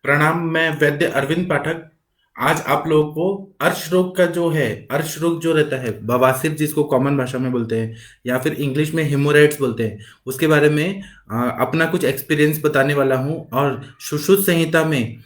प्रणाम। मैं वैद्य अरविंद पाठक। आज आप लोगों को अर्श रोग का जो है, अर्श रोग जो रहता है, बवासीर जिसको कॉमन भाषा में बोलते हैं या फिर इंग्लिश में हेमोरेड्स बोलते हैं, उसके बारे में अपना कुछ एक्सपीरियंस बताने वाला हूं। और सुश्रुत संहिता में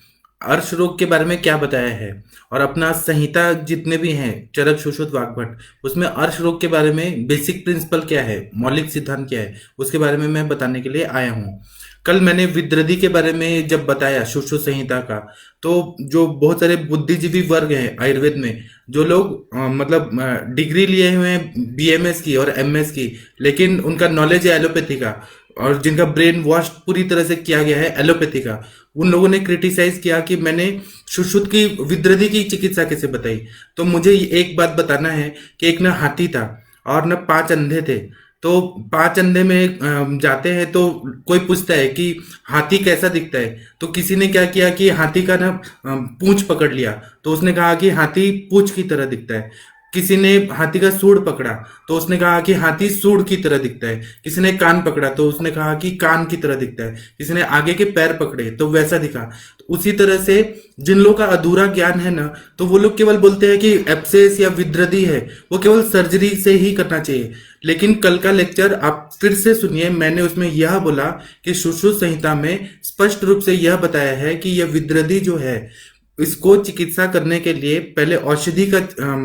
अर्श रोग के बारे में क्या बताया है और अपना संहिता जितने भी हैं, चरक सुश्रुत वाग्भट, उसमें अर्श रोग के बारे में बेसिक प्रिंसिपल क्या है, मौलिक सिद्धांत क्या है, उसके बारे में मैं बताने के लिए आया हूँ। कल मैंने विद्रधि के बारे में जब बताया सुश्रुत संहिता का, तो जो बहुत सारे बुद्धिजीवी वर्ग हैं आयुर्वेद में, जो लोग मतलब डिग्री लिए हुए हैं बीएमएस की और एमएस की, लेकिन उनका नॉलेज है एलोपैथी का, और जिनका ब्रेन वॉश पूरी तरह से किया गया है एलोपैथी का, उन लोगों ने क्रिटिसाइज किया कि मैंने सुश्रुत की विद्रधि की चिकित्सा कैसे बताई। तो मुझे एक बात बताना है कि एक ना हाथी था और न 5 अंधे थे। तो 5 अंधे में जाते हैं तो कोई पूछता है कि हाथी कैसा दिखता है, तो किसी ने क्या किया कि हाथी का ना पूंछ पकड़ लिया, तो उसने कहा कि हाथी पूंछ की तरह दिखता है। किसी ने हाथी का सूंड पकड़ा, तो उसने कहा कि हाथी सूंड की तरह दिखता है। किसी ने कान पकड़ा, तो उसने कहा कि कान की तरह दिखता है। किसी ने आगे के पैर पकड़े तो वैसा दिखा। तो उसी तरह से जिन लोगों का अधूरा ज्ञान है ना, तो वो लोग केवल बोलते हैं कि एब्सेस या विद्रधि है, वो केवल सर्जरी से ही करना चाहिए। लेकिन कल का लेक्चर आप फिर से सुनिए, मैंने उसमें यह बोला कि सुश्रुत संहिता में स्पष्ट रूप से यह बताया है कि यह विद्रधि जो है, इसको चिकित्सा करने के लिए पहले औषधि का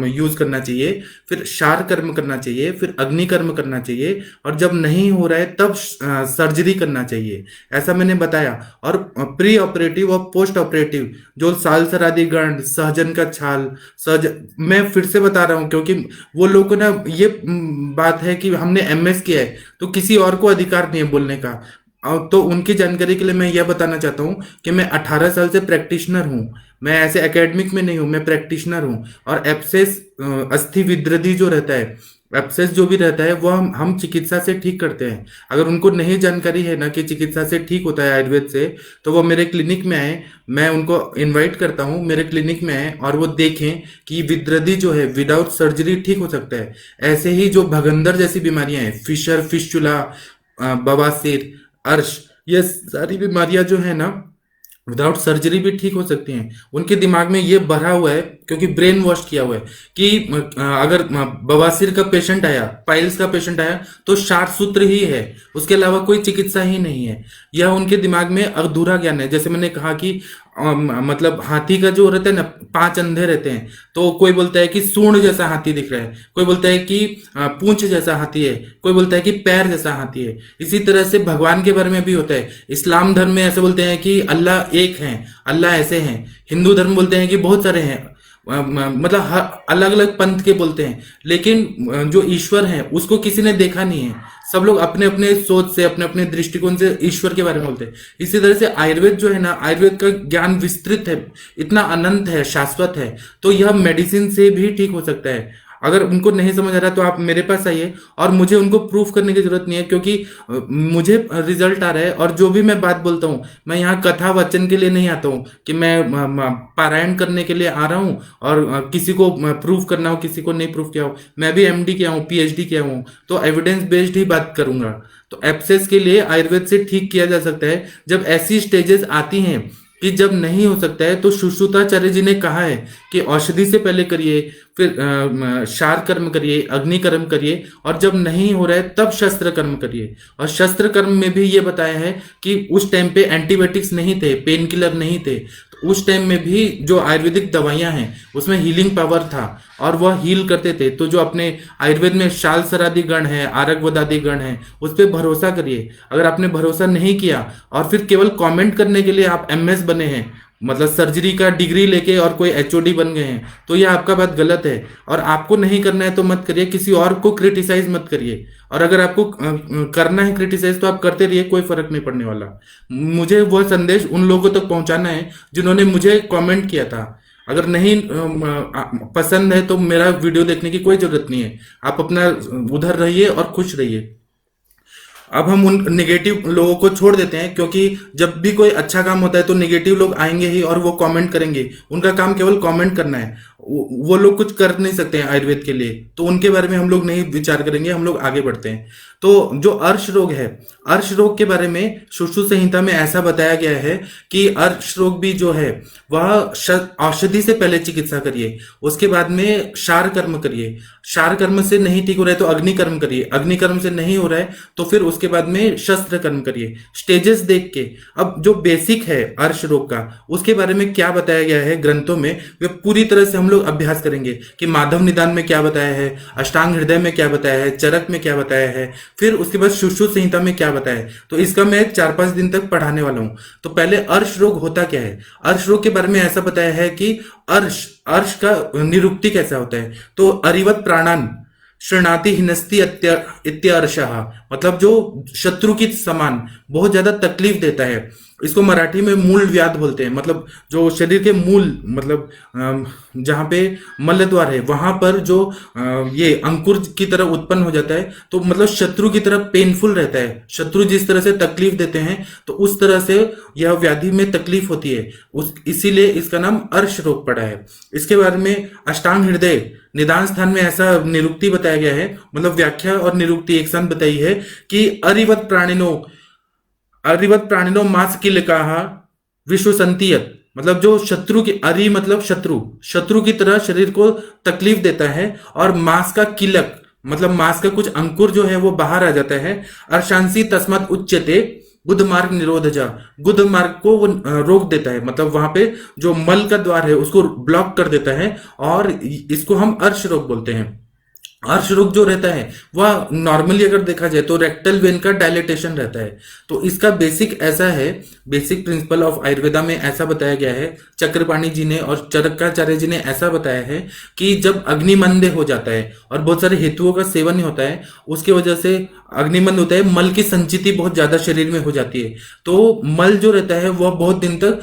यूज करना चाहिए, फिर क्षार कर्म करना चाहिए, फिर अग्नि कर्म करना चाहिए, और जब नहीं हो रहा है तब सर्जरी करना चाहिए, ऐसा मैंने बताया। और प्री ऑपरेटिव और पोस्ट ऑपरेटिव जो सालसरादी गंध, सहजन का छाल, सहज, मैं फिर से बता रहा हूँ क्योंकि वो लोग को ना ये बात है कि हमने एमएस किया है तो किसी और को अधिकार नहीं है बोलने का। तो उनकी जानकारी के लिए मैं यह बताना चाहता हूँ कि मैं 18 साल से प्रैक्टिशनर हूँ। मैं ऐसे एकेडमिक में नहीं हूँ, मैं प्रैक्टिशनर हूँ। और एब्सेस, अस्थि विद्रधि जो रहता है, एब्सेस जो भी रहता है, वो हम चिकित्सा से ठीक करते हैं। अगर उनको नहीं जानकारी है ना कि चिकित्सा से ठीक होता है आयुर्वेद से, तो वो मेरे क्लिनिक में आए। मैं उनको इनवाइट करता हूँ मेरे क्लिनिक में आए और वो देखें कि विद्रधि जो है विदाउट सर्जरी ठीक हो सकता है। ऐसे ही जो भगंदर जैसी बीमारियां हैं, फिशर, फिस्चुला, बवासीर, अर्श, ये सारी बीमारियां जो है ना, विदाउट सर्जरी भी ठीक हो सकती हैं। उनके दिमाग में ये भरा हुआ है क्योंकि ब्रेन वॉश किया हुआ है कि अगर बवासीर का पेशेंट आया, पाइल्स का पेशेंट आया, तो 60 सूत्र ही है, उसके अलावा कोई चिकित्सा ही नहीं है। यह उनके दिमाग में अधूरा ज्ञान है। जैसे मैंने कहा कि मतलब हाथी का जो रहता है ना, 5 अंधे रहते हैं, तो कोई बोलता है कि सूंड जैसा हाथी दिख रहा है, कोई बोलता है कि पूंछ जैसा हाथी है, कोई बोलता है कि पैर जैसा हाथी है। इसी तरह से भगवान के बारे में भी होता है। इस्लाम धर्म में ऐसे बोलते हैं कि अल्लाह एक है, अल्लाह ऐसे हैं। हिंदू धर्म बोलते हैं कि बहुत सारे हैं। मतलब अलग अलग पंथ के बोलते हैं, लेकिन जो ईश्वर है उसको किसी ने देखा नहीं है। सब लोग अपने अपने सोच से, अपने अपने दृष्टिकोण से ईश्वर के बारे में बोलते हैं। इसी तरह से आयुर्वेद जो है ना, आयुर्वेद का ज्ञान विस्तृत है, इतना अनंत है, शाश्वत है। तो यह मेडिसिन से भी ठीक हो सकता है। अगर उनको नहीं समझ आ रहा तो आप मेरे पास आइए, और मुझे उनको प्रूफ करने की जरूरत नहीं है, क्योंकि मुझे रिजल्ट आ रहा है। और जो भी मैं बात बोलता हूँ, मैं यहाँ कथा वचन के लिए नहीं आता हूँ कि मैं पारायण करने के लिए आ रहा हूँ और किसी को प्रूफ करना हो, किसी को नहीं प्रूफ किया हो। मैं भी एमडी किया हूँ, पीएचडी किया हूँ, तो एविडेंस बेस्ड ही बात करूंगा। तो एब्सेस के लिए आयुर्वेद से ठीक किया जा सकता है। जब ऐसी स्टेजेस आती हैं कि जब नहीं हो सकता है, तो सुश्रुताचार्य जी ने कहा है कि औषधि से पहले करिए, फिर क्षार कर्म करिए, अग्नि कर्म करिए, और जब नहीं हो रहा है तब शस्त्र कर्म करिए। और शस्त्र कर्म में भी ये बताया है कि उस टाइम पे एंटीबायोटिक्स नहीं थे, पेन किलर नहीं थे, तो उस टाइम में भी जो आयुर्वेदिक दवाइयां हैं उसमें हीलिंग पावर था और वह हील करते थे। तो जो अपने आयुर्वेद में शालसरादी गण है, आरगवदादी गण है, उस पर भरोसा करिए। अगर आपने भरोसा नहीं किया और फिर केवल कमेंट करने के लिए आप एमएस बने हैं, मतलब सर्जरी का डिग्री लेके और कोई एचओडी बन गए हैं, तो यह आपका बात गलत है। और आपको नहीं करना है तो मत करिए, किसी और को क्रिटिसाइज मत करिए। और अगर आपको करना है क्रिटिसाइज तो आप करते रहिए, कोई फर्क नहीं पड़ने वाला। मुझे वह संदेश उन लोगों तक पहुंचाना है जिन्होंने मुझे कमेंट किया था। अगर नहीं पसंद है तो मेरा वीडियो देखने की कोई जरूरत नहीं है। आप अपना उधर रहिए और खुश रहिए। अब हम उन नेगेटिव लोगों को छोड़ देते हैं, क्योंकि जब भी कोई अच्छा काम होता है तो नेगेटिव लोग आएंगे ही और वो कमेंट करेंगे। उनका काम केवल कमेंट करना है, वो लोग कुछ कर नहीं सकते हैं आयुर्वेद के लिए, तो उनके बारे में हम लोग नहीं विचार करेंगे, हम लोग आगे बढ़ते हैं। तो जो अर्श रोग है, अर्श रोग के बारे में सुश्रुत संहिता में ऐसा बताया गया है कि अर्श रोग भी जो है वह औषधि से पहले चिकित्सा करिए, उसके बाद में शार कर्म करिए, शार कर्म से नहीं ठीक हो रहा है तो अग्नि कर्म करिए, अग्नि कर्म से नहीं हो रहा है तो फिर उसके बाद में शस्त्र कर्म करिए, स्टेजेस देख के। अब जो बेसिक है अर्श रोग का, उसके बारे में क्या बताया गया है ग्रंथों में, वे पूरी तरह से हम लोग अभ्यास करेंगे कि माधव निदान में क्या बताया है, अष्टांग हृदय में क्या बताया है, चरक में क्या बताया है, फिर उसके बाद सुश्रुत संहिता में क्या बताया है। तो इसका मैं 4-5 दिन तक पढ़ाने वाला हूं। तो पहले अर्श रोग होता क्या है। अर्श रोग के बारे में ऐसा बताया है कि अर्श अर्श का निरुक्ति कैसा होता है। तो अरिवत प्राणान शरणाति हिनस्ति इत्यर्शः, मतलब जो शत्रु की समान बहुत ज्यादा तकलीफ देता है। इसको मराठी में मूल व्याध बोलते हैं, मतलब जो शरीर के मूल, मतलब जहां पे मल द्वार है वहां पर जो ये अंकुर की तरह उत्पन्न हो जाता है, तो मतलब शत्रु की तरह पेनफुल रहता है। शत्रु जिस तरह से तकलीफ देते हैं तो उस तरह से यह व्याधि में तकलीफ होती है, इसीलिए इसका नाम अर्श रोग पड़ा है। इसके बारे में अष्टांग हृदय निदान स्थान में ऐसा निरुक्ति बताया गया है, मतलब व्याख्या और निरुक्ति एक साथ बताई है कि अरिवत प्राणिनो मांस किलकाः विश्वसंतीयत, मतलब जो शत्रु की, अरि मतलब शत्रु, शत्रु की तरह शरीर को तकलीफ देता है, और मांस का किलक मतलब मांस का कुछ अंकुर जो है वो बाहर आ जाता है। अर्शांसी तस्मात् उच्यते गुद मार्ग निरोधजा, गुद मार्ग को वो रोक देता है, मतलब वहां पे जो मल का द्वार है उसको ब्लॉक कर देता है, और इसको हम अर्श रोग बोलते हैं। अर्श रोग जो रहता है वह नॉर्मली अगर देखा जाए तो रेक्टल वेन का डायलेटेशन रहता है। तो इसका बेसिक ऐसा है, बेसिक प्रिंसिपल ऑफ आयुर्वेदा में ऐसा बताया गया है, चक्रपाणी जी ने और चरकाचार्य जी ने ऐसा बताया है कि जब अग्निमंद हो जाता है और बहुत सारे हेतुओं का सेवन नहीं होता है, उसके वजह से अग्निमंद होता है, मल की संचिति बहुत ज्यादा शरीर में हो जाती है, तो मल जो रहता है वह बहुत दिन तक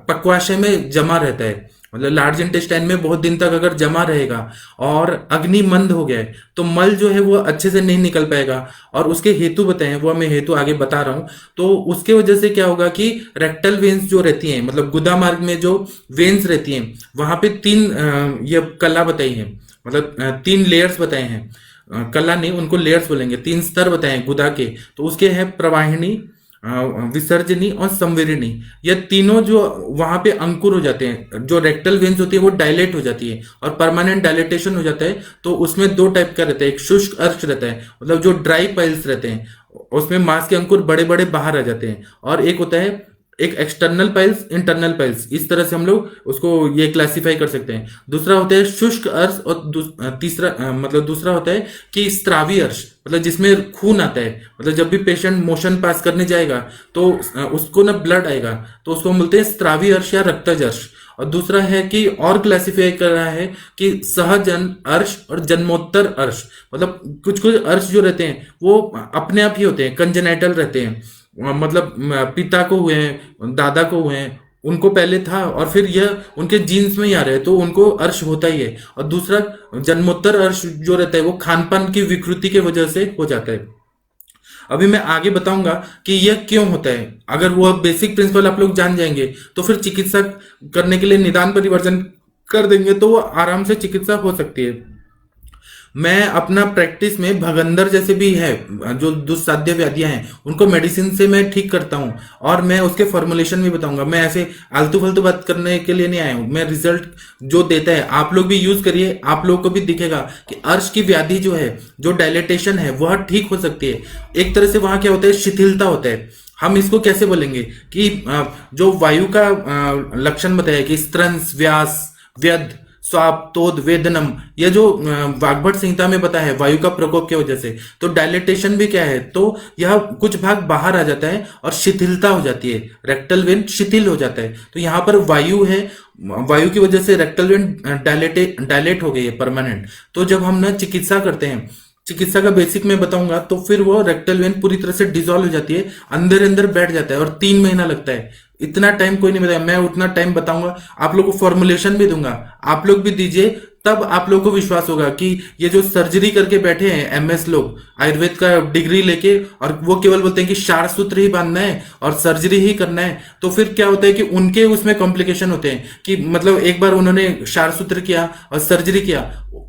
पक्वाशय में जमा रहता है, मतलब लार्ज इंटेस्टाइन में बहुत दिन तक अगर जमा रहेगा और अग्नि मंद हो गया है तो मल जो है वो अच्छे से नहीं निकल पाएगा। और उसके हेतु बताए हैं, वो मैं हेतु आगे बता रहा हूं। तो उसके वजह से क्या होगा कि रेक्टल वेन्स जो रहती हैं, मतलब गुदा मार्ग में जो वेन्स रहती हैं, वहां पे 3 ये कला बताई है, मतलब 3 लेयर्स बताए हैं, कला नहीं उनको लेयर्स बोलेंगे, 3 स्तर बताए हैं गुदा के। तो उसके है प्रवाहिनी, विसर्जनी और संवेरिणी, ये तीनों जो वहां पे अंकुर हो जाते हैं, जो रेक्टल वेन्स होती है वो डायलेट हो जाती है और परमानेंट डायलेटेशन हो जाता है। तो उसमें 2 टाइप का रहता है, एक शुष्क अर्श रहता है, मतलब जो ड्राई पाइल्स रहते हैं उसमें मांस के अंकुर बड़े बड़े बाहर आ जाते हैं, और एक होता है एक एक्सटर्नल पाइल्स, इंटरनल पाइल्स, इस तरह से हम लोग उसको ये क्लासिफाई कर सकते हैं। दूसरा होता है शुष्क अर्श, और तीसरा मतलब दूसरा होता है कि स्त्रावी अर्श, मतलब जिसमें खून आता है, मतलब जब भी पेशेंट मोशन पास करने जाएगा तो उसको ना ब्लड आएगा, तो उसको बोलते हैं स्त्रावी अर्श या रक्तज अर्श। और दूसरा है कि और क्लासिफाई कर रहा है कि सहजन अर्श और जन्मोत्तर अर्श, मतलब कुछ कुछ अर्श जो रहते हैं वो अपने आप ही होते हैं, कंजेनाइटल रहते हैं, मतलब पिता को हुए हैं, दादा को हुए हैं, उनको पहले था और फिर यह उनके जीन्स में ही आ रहे हैं, तो उनको अर्श होता ही है। और दूसरा जन्मोत्तर अर्श जो रहता है वो खानपान की विकृति की वजह से हो जाता है। अभी मैं आगे बताऊंगा कि यह क्यों होता है। अगर वो बेसिक प्रिंसिपल आप लोग जान जाएंगे तो फिर चिकित्सा करने के लिए निदान परिवर्जन कर देंगे तो वो आराम से चिकित्सा हो सकती है। मैं अपना प्रैक्टिस में भगंदर जैसे भी है जो दुस्साध्य व्याधियां हैं उनको मेडिसिन से मैं ठीक करता हूं, और मैं उसके फॉर्मुलेशन भी बताऊंगा। मैं ऐसे आलतू फालतू बात करने के लिए नहीं आया हूं, मैं रिजल्ट जो देता है आप लोग भी यूज करिए, आप लोग को भी दिखेगा कि अर्श की व्याधि जो है, जो डायलेटेशन है वह ठीक हो सकती है। एक तरह से वहां क्या होता है, शिथिलता होता है। हम इसको कैसे बोलेंगे कि जो वायु का लक्षण बताया कि स्त्रंस, व्यास, व्यध, स्वाप, तोद, वेदनम, यह जो वाग्भट संहिता में बताया है वायु का प्रकोप की वजह से, तो डायलेटेशन भी क्या है, तो यह कुछ भाग बाहर आ जाता है और शिथिलता हो जाती है, रेक्टल वेन शिथिल हो जाता है। तो यहाँ पर वायु है, वायु की वजह से रेक्टल वेन डायलेट हो गई है परमानेंट। तो जब हम ना चिकित्सा करते हैं, चिकित्सा का बेसिक में बताऊंगा, तो फिर वो रेक्टल वेन पूरी तरह से डिसॉल्व हो जाती है, अंदर अंदर बैठ जाता है, और 3 महीना लगता है। इतना टाइम कोई नहीं बताया, मैं उतना टाइम बताऊंगा, आप लोग को फॉर्मुलेशन भी दूंगा, आप लोग भी दीजिए, तब आप लोगों को विश्वास होगा कि ये जो सर्जरी करके बैठे हैं एमएस लोग आयुर्वेद का डिग्री लेके, और वो केवल बोलते हैं कि क्षार सूत्र ही बांधना है और सर्जरी ही करना है, तो फिर क्या होता है कि उनके उसमें कॉम्प्लिकेशन होते हैं कि मतलब एक बार उन्होंने क्षार सूत्र किया और सर्जरी किया,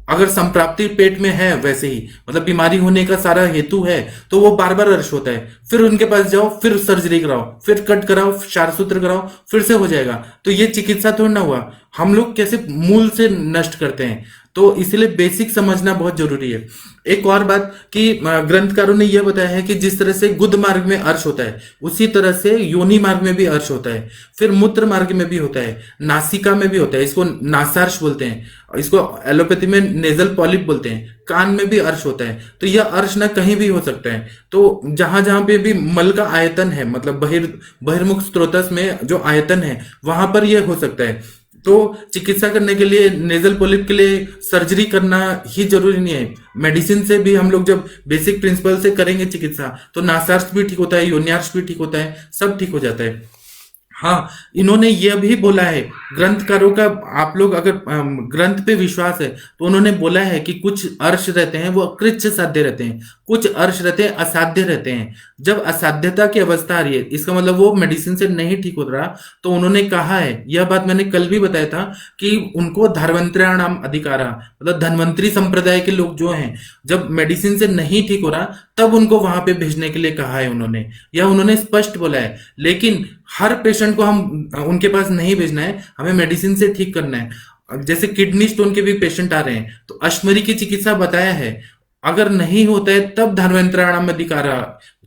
अगर संप्राप्ति पेट में है वैसे ही मतलब बीमारी होने का सारा हेतु है, तो वो बार बार अर्श होता है, फिर उनके पास जाओ, फिर सर्जरी कराओ, फिर कट कराओ, क्षार सूत्र कराओ, फिर से हो जाएगा। तो ये चिकित्सा थोड़ा ना हुआ, हम लोग कैसे मूल से नष्ट करते हैं। तो इसलिए बेसिक समझना बहुत जरूरी है। एक और बात कि ग्रंथकारों ने यह बताया है कि जिस तरह से गुद मार्ग में अर्श होता है उसी तरह से योनि मार्ग में भी अर्श होता है, फिर मूत्र मार्ग में भी होता है, नासिका में भी होता है, इसको नासार्श बोलते हैं, इसको एलोपैथी में नेजल पॉलिप बोलते हैं, कान में भी अर्श होता है। तो यह अर्श ना कहीं भी हो सकता है। तो जहां जहां पे भी मल का आयतन है मतलब बहिर्मुख स्त्रोतस में जो आयतन है वहां पर यह हो सकता है। तो चिकित्सा करने के लिए नेजल पोलिप के लिए सर्जरी करना ही जरूरी नहीं है, मेडिसिन से भी हम लोग जब बेसिक प्रिंसिपल से करेंगे चिकित्सा तो नासार्श भी ठीक होता है, योनियार्श भी ठीक होता है, सब ठीक हो जाता है। हाँ, इन्होंने यह भी बोला है ग्रंथकारों का, आप लोग अगर ग्रंथ पे विश्वास है तो उन्होंने बोला है कि कुछ अर्श रहते हैं वो अकृच्छ साध्य रहते हैं, कुछ अर्श रहते हैं असाध्य रहते हैं। जब असाध्यता की अवस्था आ रही है इसका मतलब वो मेडिसिन से नहीं ठीक हो रहा, तो उन्होंने कहा है, यह बात मैंने कल भी बताया था कि उनको धर्मंत्राणाम अधिकारा मतलब धन्वंतरी संप्रदाय के लोग जो हैं जब मेडिसिन से नहीं ठीक हो रहा तब उनको वहां पे भेजने के लिए कहा है उन्होंने, यह उन्होंने स्पष्ट बोला है। लेकिन हर पेशेंट को हम उनके पास नहीं भेजना है, हमें मेडिसिन से ठीक करना है। जैसे किडनी स्टोन के भी पेशेंट आ रहे हैं तो अश्मरी की चिकित्सा बताया है, अगर नहीं होता है तब धन्वंतराणाम अधिकारा,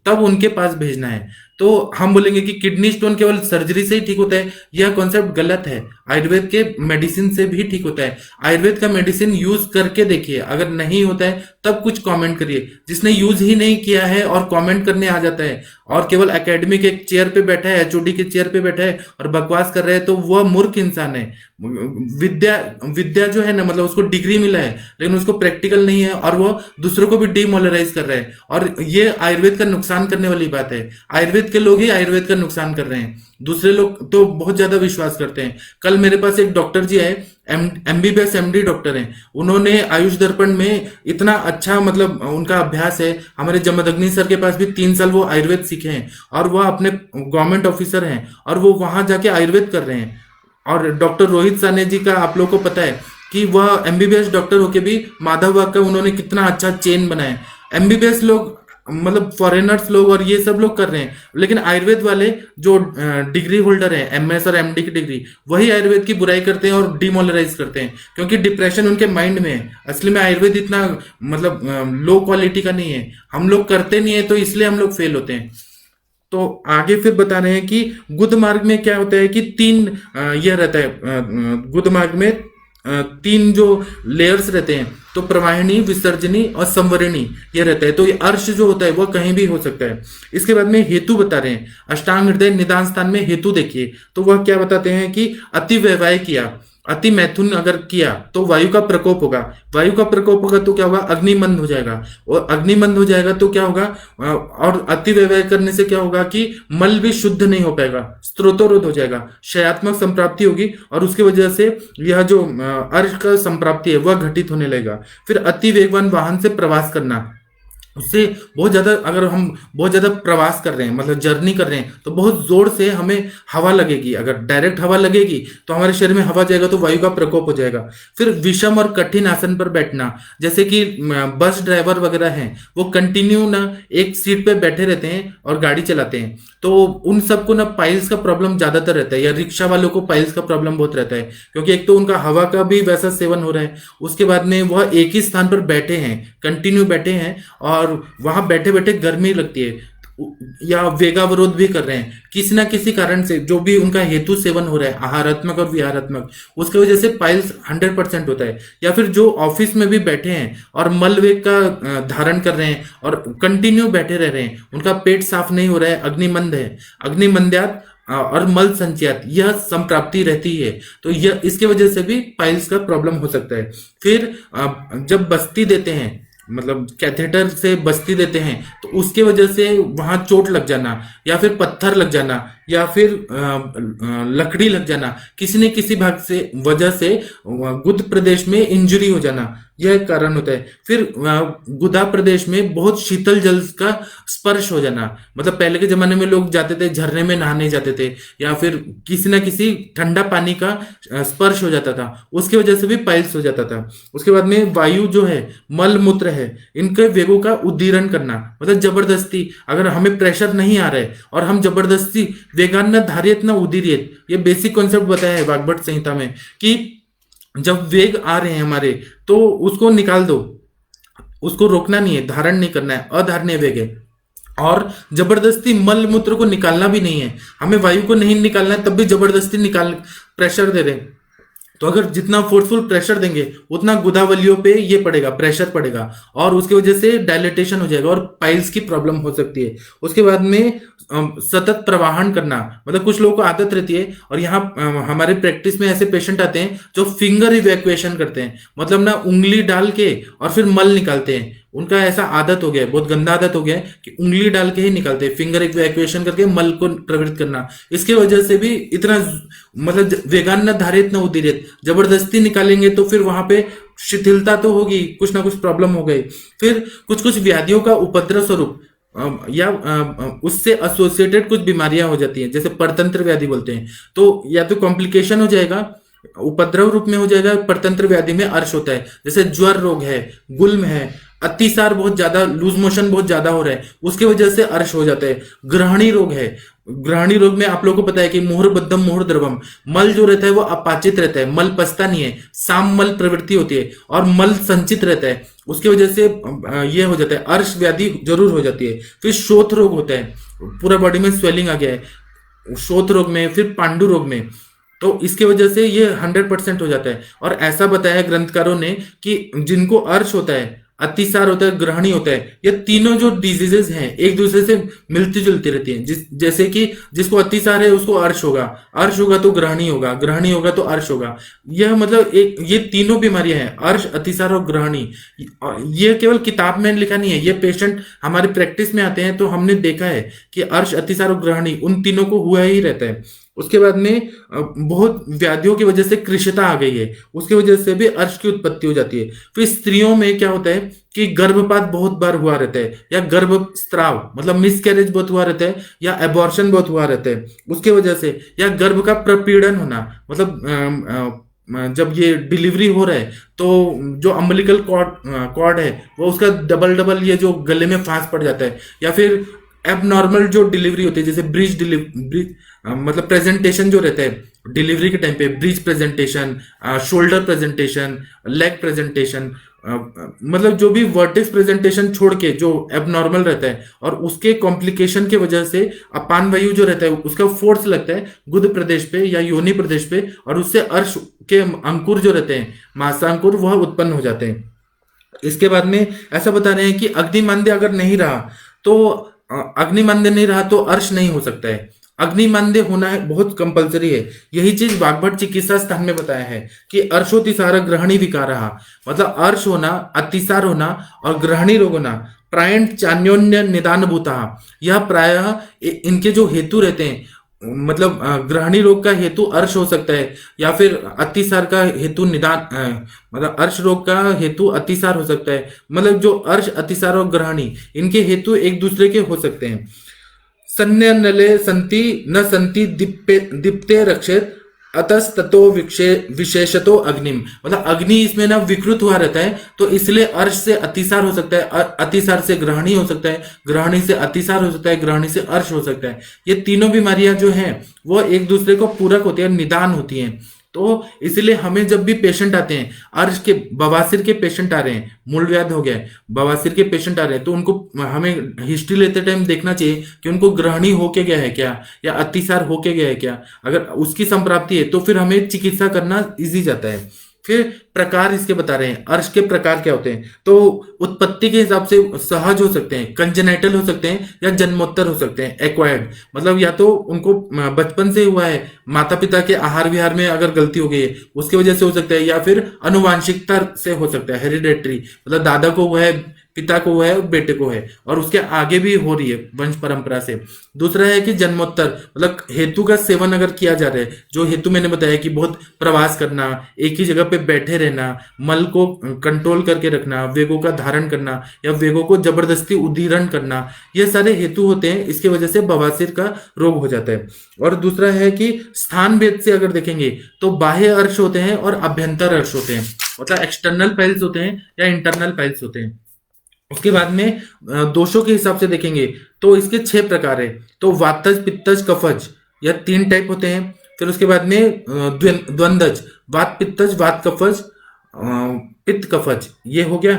तब उनके पास भेजना है। तो हम बोलेंगे कि किडनी स्टोन केवल सर्जरी से ही ठीक होता है, यह कॉन्सेप्ट गलत है। आयुर्वेद के मेडिसिन से भी ठीक होता है। आयुर्वेद का मेडिसिन यूज करके देखिए, अगर नहीं होता है तब कुछ कमेंट करिए। जिसने यूज ही नहीं किया है और कमेंट करने आ जाता है और केवल एकेडमिक एक चेयर पे बैठा है, एचओडी के चेयर पे बैठा है और बकवास कर रहा है, तो वह मूर्ख इंसान है। विद्या विद्या जो है ना मतलब उसको डिग्री मिला है लेकिन उसको प्रैक्टिकल नहीं है और वो दूसरों को भी डिमोरलाइज कर रहा है, और ये आयुर्वेद का नुकसान करने वाली बात है। आयुर्वेद के लोग ही आयुर्वेद का नुकसान कर रहे हैं, दूसरे लोग तो बहुत ज्यादा विश्वास करते हैं। कल मेरे पास एक डॉक्टर जी आए, एमबीबीएस एमडी डॉक्टर हैं, उन्होंने आयुष दर्पण में इतना अच्छा मतलब उनका अभ्यास है। हमारे जमदग्नि सर के पास भी 3 साल वो आयुर्वेद सीखे हैं और वह अपने गवर्नमेंट ऑफिसर हैं और वो वहां जाके आयुर्वेद कर रहे हैं। और डॉक्टर रोहित साने जी का आप लोग को पता है कि वह एमबीबीएस डॉक्टर होके भी माधव बाग का उन्होंने कितना अच्छा चेन बनाया। एमबीबीएस लोग मतलब फॉरेनर्स लोग और ये सब लोग कर रहे हैं, लेकिन आयुर्वेद वाले जो डिग्री होल्डर हैं एमएस और एमडी की डिग्री, वही आयुर्वेद की बुराई करते हैं और डिमोरलाइज करते हैं क्योंकि डिप्रेशन उनके माइंड में है। असली में आयुर्वेद इतना मतलब लो क्वालिटी का नहीं है, हम लोग करते नहीं है तो इसलिए हम लोग फेल होते हैं। तो आगे फिर बता रहे हैं कि गुद मार्ग में क्या होता है कि 3 यह रहता है, गुद मार्ग में 3 जो लेयर्स रहते हैं, तो प्रवाहिनी, विसर्जनी और संवरणी ये रहता है। तो ये अर्श जो होता है वो कहीं भी हो सकता है। इसके बाद में हेतु बता रहे हैं, अष्टांग हृदय निदान स्थान में हेतु देखिए, तो वह क्या बताते हैं कि अति वैवाह किया, अति मैथुन अगर किया तो वायु का प्रकोप होगा, वायु का प्रकोप होगा तो क्या होगा, अग्निमंद हो जाएगा, और अग्निमंद हो जाएगा तो क्या होगा, और अति व्यवहार करने से क्या होगा कि मल भी शुद्ध नहीं हो पाएगा, स्त्रोतोरोध हो जाएगा, क्षयात्मक संप्राप्ति होगी और उसकी वजह से यह जो अर्श का संप्राप्ति है वह घटित होने लगेगा। फिर अति वेगवान वाहन से प्रवास करना, उससे बहुत ज्यादा, अगर हम बहुत ज्यादा प्रवास कर रहे हैं मतलब जर्नी कर रहे हैं तो बहुत जोर से हमें हवा लगेगी, अगर डायरेक्ट हवा लगेगी तो हमारे शरीर में हवा जाएगा तो वायु का प्रकोप हो जाएगा। फिर विषम और कठिन आसन पर बैठना, जैसे कि बस ड्राइवर वगैरह हैं वो कंटिन्यू ना एक सीट पे बैठे रहते हैं और गाड़ी चलाते हैं, तो उन सबको ना पाइल्स का प्रॉब्लम ज्यादातर रहता है, या रिक्शा वालों को पाइल्स का प्रॉब्लम बहुत रहता है क्योंकि एक तो उनका हवा का भी वैसा सेवन हो रहा है, उसके बाद में वह एक ही स्थान पर बैठे हैं, कंटिन्यू बैठे हैं और वहां बैठे बैठे गर्मी लगती है, या वेगावरोध भी कर रहे हैं किसी ना किसी कारण से, जो भी उनका हेतु सेवन हो रहा है आहारात्मक और विहारात्मक, उसकी वजह से पाइल्स 100% होता है। या फिर जो ऑफिस में भी बैठे हैं और मल वेग का धारण कर रहे हैं और कंटिन्यू बैठे रह रहे हैं, उनका पेट साफ नहीं हो रहा है, अग्निमंद है, अग्निमंद्यात और मल संचयात यह संप्राप्ति रहती है, तो यह इसके वजह से भी पाइल्स का प्रॉब्लम हो सकता है। फिर जब बस्ती देते हैं मतलब कैथेटर से बस्ती देते हैं, तो उसके वजह से वहां चोट लग जाना, या फिर पत्थर लग जाना, या फिर लकड़ी लग जाना, किसी न किसी भाग से वजह से गुद प्रदेश में इंजरी हो जाना, यह कारण होता है। फिर गुदा प्रदेश में बहुत शीतल जल का स्पर्श हो जाना, मतलब पहले के जमाने में लोग जाते थे झरने में नहाने जाते थे, या फिर किसी ना किसी ठंडा पानी का स्पर्श हो जाता था, उसकी वजह से भी पाइल्स हो जाता था। उसके बाद में वायु जो है, मल मूत्र है, इनके वेगों का उद्दीरण करना, मतलब जबरदस्ती अगर हमें प्रेशर नहीं आ रहा है और हम जबरदस्ती वेगान न धारियत न उदीरियत, ये बेसिक कॉन्सेप्ट बताया है वाग्भट संहिता में कि जब वेग आ रहे हैं हमारे तो उसको निकाल दो, उसको रोकना नहीं है, धारण नहीं करना है, अधारणीय वेग है। और जबरदस्ती मल मूत्र को निकालना भी नहीं है, हमें वायु को नहीं निकालना है तब भी जबरदस्ती निकाल प्रेशर दे रहे हैं, तो अगर जितना फोर्सफुल प्रेशर देंगे उतना गुदावलियों पे ये पड़ेगा, प्रेशर पड़ेगा, और उसकी वजह से डायलेटेशन हो जाएगा और पाइल्स की प्रॉब्लम हो सकती है। उसके बाद में सतत प्रवाहन करना, मतलब कुछ लोगों को आदत रहती है, और यहाँ हमारे प्रैक्टिस में ऐसे पेशेंट आते हैं जो फिंगर इवैक्यूएशन करते हैं, मतलब ना उंगली डाल के और फिर मल निकालते हैं। उनका ऐसा आदत हो गया है, बहुत गंदा आदत हो गया है कि उंगली डाल के ही निकालते हैं, फिंगर इवैक्यूएशन करके मल को प्रवृत्त करना। इसकी वजह से भी इतना मतलब वेगान न धारित न उदीरित, जबरदस्ती निकालेंगे तो फिर वहां पे शिथिलता तो होगी, कुछ ना कुछ प्रॉब्लम हो गई। फिर कुछ कुछ व्याधियों का उपद्रव स्वरूप या उससे एसोसिएटेड कुछ बीमारियां हो जाती हैं, जैसे परतंत्र व्याधि बोलते हैं, तो या तो कॉम्प्लिकेशन हो जाएगा, उपद्रव रूप में हो जाएगा। परतंत्र व्याधि में अर्श होता है, जैसे ज्वर रोग है, गुल्म है, अतिसार बहुत ज्यादा, लूज मोशन बहुत ज्यादा हो रहा है, उसकी वजह से अर्श हो जाता है। ग्रहणी रोग है, ग्रहणी रोग में आप लोगों को पता है कि मुहर बद्धम मुहर द्रवम, मल जो रहता है वो अपाचित रहता है, मल पचता नहीं है, साम मल प्रवृत्ति होती है और मल संचित रहता है, उसकी वजह से ये हो जाता है, अर्श व्याधि जरूर हो जाती है। फिर शोथ रोग होता है, पूरा बॉडी में स्वेलिंग आ गया है शोथ रोग में। फिर पांडु रोग में, तो इसके वजह से ये 100% हो जाता है। और ऐसा बताया ग्रंथकारों ने कि जिनको अर्श होता है, अतिसार होता है, ग्रहणी होता है, ये तीनों जो डिजीजेस हैं एक दूसरे से मिलती जुलती रहती हैं। जैसे कि जिसको अतिसार है उसको अर्श होगा, अर्श होगा तो ग्रहणी होगा, ग्रहणी होगा तो अर्श होगा। यह मतलब एक ये तीनों बीमारियां हैं, अर्श, अतिसार और ग्रहणी। ये केवल किताब में लिखा नहीं है, ये पेशेंट हमारे प्रैक्टिस में आते हैं तो हमने देखा है कि अर्श, अतिसार और ग्रहणी उन तीनों को हुआ ही रहता है। उसके बाद में बहुत व्याधियों की वजह से कृशता आ गई है, उसकी वजह से भी अर्श की उत्पत्ति हो जाती है। फिर स्त्रियों में क्या होता है कि गर्भपात बहुत बार हुआ रहता है, या गर्भ स्त्राव मतलब मिसकैरेज बहुत हुआ रहता है, या एबॉर्शन बहुत हुआ रहता है उसके वजह से, या गर्भ का प्रपीड़न होना, मतलब जब ये डिलीवरी हो रहा है तो जो अम्बिलिकल कॉर्ड है वो उसका डबल डबल ये जो गले में फांस पड़ जाता है, या फिर एबनॉर्मल जो डिलीवरी होती है, जैसे ब्रीच मतलब प्रेजेंटेशन जो रहता है डिलीवरी के टाइम पे, breech presentation, shoulder presentation, leg presentation, मतलब जो भी वर्टेक्स प्रेजेंटेशन छोड़ के जो एबनॉर्मल रहता है और उसके कॉम्प्लिकेशन की वजह से अपान वायु जो रहता है उसका फोर्स लगता है गुद प्रदेश पे या योनि प्रदेश पे, और उससे अर्श के अंकुर जो रहते हैं, मासांकुर, वह उत्पन्न हो जाते हैं। इसके बाद में ऐसा बता रहे हैं कि अग्निमांद्य अगर नहीं रहा तो अग्निमांद्य नहीं रहा तो अर्श नहीं हो सकता है, अग्निमांद्य होना है बहुत कंपलसरी है। यही चीज वाग्भट चिकित्सा स्थान में बताया है कि अर्शोतिसार ग्रहणी विकार रहा, मतलब अर्श होना, अतिसार होना और ग्रहणी रोग होना प्रायण चान्योन्य निदान भूता, यह प्रायः इनके जो हेतु रहते हैं, मतलब ग्रहणी रोग का हेतु अर्श हो सकता है, या फिर अतिसार का हेतु निदान मतलब अर्श रोग का हेतु अतिसार हो सकता है। मतलब जो अर्श, अतिसार और ग्रहणी इनके हेतु एक दूसरे के हो सकते हैं। सन्य नले संति न संति दीप्ते रक्षित अतस्ततो विशेषतो अग्निम, मतलब अग्नि इसमें ना विकृत हुआ रहता है, तो इसलिए अर्श से अतिसार हो सकता है, अतिसार से ग्रहणी हो सकता है, ग्रहणी से अतिसार हो सकता है, ग्रहणी से अर्श हो सकता है। ये तीनों बीमारियां जो हैं वो एक दूसरे को पूरक होती है, निदान होती हैं। तो इसलिए हमें जब भी पेशेंट आते हैं, अर्श के, बवासीर के पेशेंट आ रहे हैं, मूलव्याध हो गया है, बवासीर के पेशेंट आ रहे हैं, तो उनको हमें हिस्ट्री लेते टाइम देखना चाहिए कि उनको ग्रहणी होके गया है क्या, या अतिसार होके गया है क्या। अगर उसकी संप्राप्ति है तो फिर हमें चिकित्सा करना इजी जाता है। फिर प्रकार इसके बता रहे हैं, अर्श के प्रकार क्या होते हैं। तो उत्पत्ति के हिसाब से सहज हो सकते हैं, कंजेनाइटल हो सकते हैं, या जन्मोत्तर हो सकते हैं, एक्वायर्ड। मतलब या तो उनको बचपन से हुआ है, माता पिता के आहार विहार में अगर गलती हो गई है उसकी वजह से हो सकता है, या फिर अनुवांशिकता से हो सकता है, हेरिडेटरी, मतलब दादा को हुआ है, पिता को हुआ है और बेटे को है, और उसके आगे भी हो रही है वंश परंपरा से। दूसरा है कि जन्मोत्तर, मतलब हेतु का सेवन अगर किया जा रहा है, जो हेतु मैंने बताया कि बहुत प्रवास करना, एक ही जगह पे बैठे रहना, मल को कंट्रोल करके रखना, वेगों का धारण करना, या वेगों को जबरदस्ती उदीरण करना, ये सारे हेतु होते हैं, इसकी वजह से बवासीर का रोग हो जाता है। और दूसरा है कि स्थान भेद से अगर देखेंगे तो बाह्य अर्श होते हैं और अभ्यंतर अर्श होते हैं, मतलब एक्सटर्नल पाइल्स होते हैं या इंटरनल पाइल्स होते हैं। उसके बाद में दोषों के हिसाब से देखेंगे तो इसके 6 प्रकार है। तो वातज, पित्तज, कफज, या 3 टाइप होते हैं। फिर उसके बाद में द्वंदज, वात पित्तज, वात कफज, पित्त कफज, ये हो गया।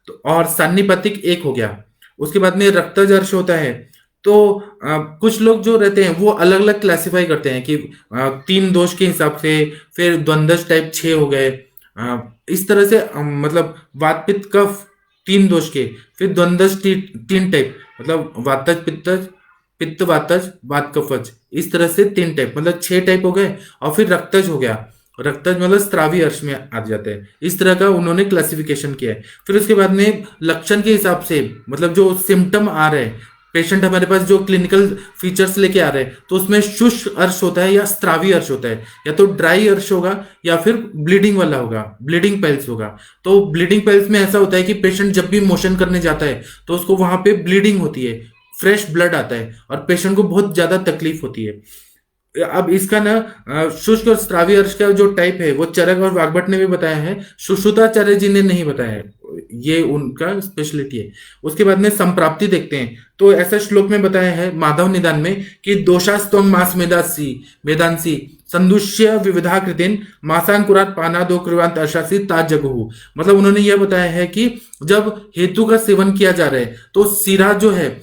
तो और सान्निपातिक 1 हो गया। उसके बाद में रक्तज अर्श होता है। तो कुछ लोग जो रहते हैं वो अलग अलग क्लासिफाई करते हैं कि 3 दोष के हिसाब से, फिर द्वंदज टाइप 6 हो गए, इस तरह से मतलब वात पित्त कफ 3 दोष के, फिर द्वंद्वज 3 टाइप, मतलब वातज, पित्तज, पित्त वातज, वात कफज, इस तरह से 3 टाइप, मतलब 6 टाइप हो गए। और फिर रक्तज हो गया, रक्तज मतलब स्त्रावी अर्श में आ जाते हैं। इस तरह का उन्होंने क्लासिफिकेशन किया है। फिर उसके बाद में लक्षण के हिसाब से, मतलब जो सिम्टम आ रहे हैं, पेशेंट हमारे पास जो क्लिनिकल फीचर्स लेके आ रहे हैं, तो उसमें शुष्क अर्श होता है या स्त्रावी अर्श होता है, या तो ड्राई अर्श होगा या फिर ब्लीडिंग वाला होगा, ब्लीडिंग पेल्स होगा। तो ब्लीडिंग पेल्स में ऐसा होता है कि पेशेंट जब भी मोशन करने जाता है तो उसको वहां पे ब्लीडिंग होती है, फ्रेश ब्लड आता है और पेशेंट को बहुत ज्यादा तकलीफ होती है। अब इसका ना शुष्क और स्त्रावी अर्श का जो टाइप है वो चरक और वाग्भट ने भी बताया है, सुश्रुताचार्य जी ने नहीं बताया है, ये उनका स्पेशलिटी है। उसके बाद में संप्राप्ति देखते हैं, तो ऐसा श्लोक में बताया है माधव निदान में कि दोषास्तम मास मेदासी वेदांसी संदुष्य विविधाकृतिन मासांकुरात पानादो कृवांत अर्शासी ता जगहु। मतलब उन्होंने यह बताया है कि जब हेतु का सेवन किया जा रहा है तो सिरा जो है,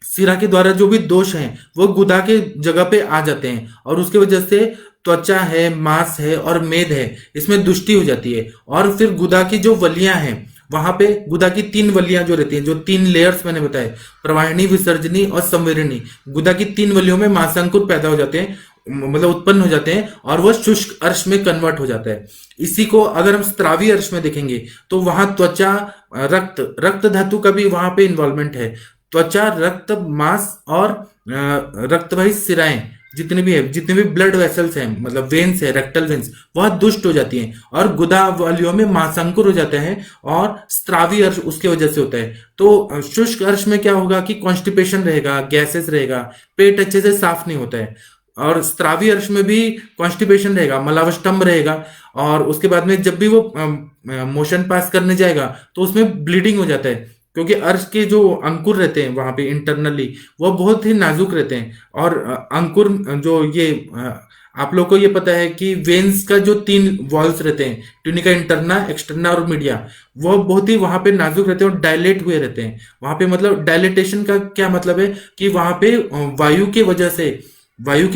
सिरा के द्वारा जो भी दोष हैं वो गुदा के जगह पे आ जाते हैं, और उसके वजह से त्वचा है, मांस है और मेद है, इसमें दुष्टि हो जाती है। और फिर गुदा की जो वलियां हैं, वहां पे गुदा की 3 वलियां जो रहती हैं, जो 3 लेयर्स मैंने बताए, प्रवाहिनी, विसर्जनी और संवेरणी, गुदा की 3 वलियों में मांसांकुर पैदा हो जाते हैं, मतलब उत्पन्न हो जाते हैं, और वह शुष्क अर्श में कन्वर्ट हो जाता है। इसी को अगर हम स्त्रावी अर्श में देखेंगे तो वहां त्वचा, रक्त धातु का भी वहां पे इन्वॉल्वमेंट है। त्वचा, रक्त, मांस और रक्तवाही सिराएं जितने भी है, जितने भी ब्लड वेसल्स हैं, मतलब वेन्स है, रेक्टल वेन्स, वह दुष्ट हो जाती हैं और गुदा वालियों में मांसांकुर हो जाते हैं, और स्त्रावी अर्श उसके वजह से होता है। तो शुष्क अर्श में क्या होगा कि कॉन्स्टिपेशन रहेगा, गैसेस रहेगा, पेट अच्छे से साफ नहीं होता है। और स्त्रावी अर्श में भी कॉन्स्टिपेशन रहेगा, मलावष्टम्भ रहेगा, और उसके बाद में जब भी वो मोशन पास करने जाएगा तो उसमें ब्लीडिंग हो जाता है, क्योंकि अर्श के जो अंकुर रहते हैं वहां पे इंटरनली वो बहुत ही नाजुक रहते हैं। और अंकुर जो ये आप लोग को ये पता है कि वेन्स का जो 3 वॉल्स रहते हैं, ट्यूनिका इंटरना, एक्सटर्ना और मीडिया, वो बहुत ही वहां पे नाजुक रहते हैं और डायलेट हुए रहते हैं वहां पे। मतलब डायलेटेशन का क्या मतलब है कि वहां पे वायु की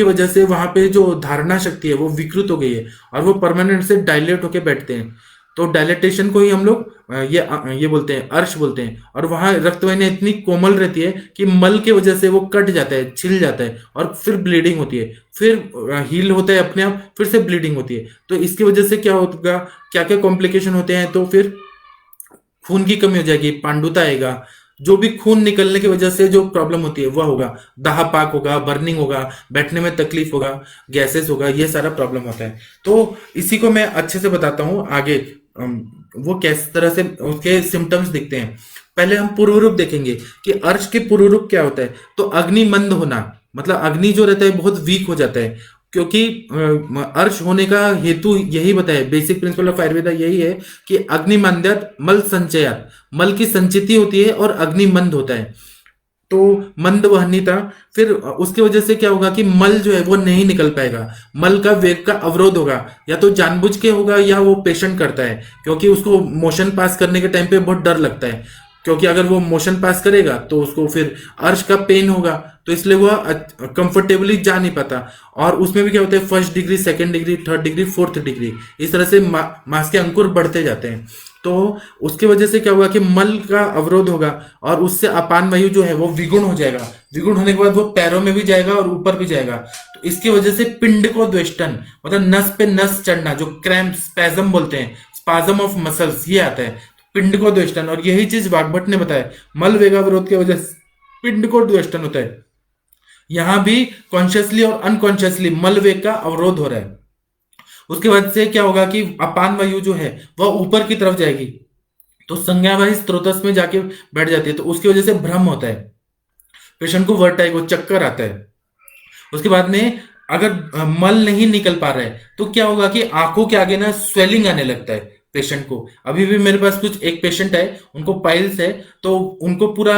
वजह से वहां पे जो धारणा शक्ति है वो विकृत हो गई है और वो परमानेंट से डायलेट होके बैठते हैं। तो डायलेटेशन को ही हम लोग ये बोलते हैं, अर्श बोलते हैं। और वहां रक्तवाहिनी इतनी कोमल रहती है कि मल के वजह से वो कट जाता है, छिल जाता है, और फिर ब्लीडिंग होती है, फिर हील होता है अपने आप, फिर से ब्लीडिंग होती है। तो इसकी वजह से क्या होगा, क्या क्या कॉम्प्लिकेशन होते हैं, तो फिर खून की कमी हो जाएगी, पांडुता आएगा, जो भी खून निकलने की वजह से जो प्रॉब्लम होती है वह होगा, दाह पाक होगा, बर्निंग होगा, बैठने में तकलीफ होगा, गैसेस होगा, ये सारा प्रॉब्लम होता है। तो इसी को मैं अच्छे से बताता हूं आगे, वो किस तरह से उसके सिम्टम्स दिखते हैं। पहले हम पूर्व रूप देखेंगे कि अर्श के पूर्व रूप क्या होता है। तो अग्नि मंद होना, मतलब अग्नि जो रहता है बहुत वीक हो जाता है, क्योंकि अर्श होने का हेतु यही बताया, बेसिक प्रिंसिपल ऑफ आयुर्वेदा यही है कि अग्नि मंद्यात मल संचयात, मल की संचिति होती है और अग्नि मंद होता है। तो मंद वहनीता, फिर उसकी वजह से क्या होगा कि मल जो है वो नहीं निकल पाएगा, मल का वेग का अवरोध होगा, या तो जानबूझ के होगा या वो पेशेंट करता है, क्योंकि उसको मोशन पास करने के टाइम पे बहुत डर लगता है, क्योंकि अगर वो मोशन पास करेगा तो उसको फिर अर्श का पेन होगा, तो इसलिए वह कंफर्टेबली जा नहीं पाता। और उसमें भी क्या होता है, first degree, second degree, third degree, fourth degree, इस तरह से मांस के अंकुर बढ़ते जाते हैं। तो उसकी वजह से क्या होगा कि मल का अवरोध होगा और उससे अपान वायु जो है वो विगुण हो जाएगा। विगुण होने के बाद वो पैरों में भी जाएगा और ऊपर भी जाएगा। तो इसकी वजह से पिंड को द्वेष्टन, मतलब नस पे नस चढ़ना, जो क्रैम्प, स्पैजम बोलते हैं, स्पाजम ऑफ मसल्स, ये आता है पिंड को द्वेष्टन। और यही चीज वाग्भट ने बताया, मल वेगावरोध की वजह से पिंड को द्वेष्टन होता है। यहां भी कॉन्शियसली और अनकॉन्शियसली मल वेग का अवरोध हो रहा है। उसके बाद से क्या होगा कि अपान वायु जो है वह ऊपर की तरफ जाएगी, तो संज्ञावाही स्रोतस में जाके बैठ जाती है, तो उसकी वजह से भ्रम होता है, पेशेंट को वर्टाइगो, चक्कर आता है। उसके बाद में अगर मल नहीं निकल पा रहा है तो क्या होगा कि आंखों के आगे ना स्वेलिंग आने लगता है पेशेंट को। अभी भी मेरे पास कुछ एक पेशेंट है, उनको पाइल्स है, तो उनको पूरा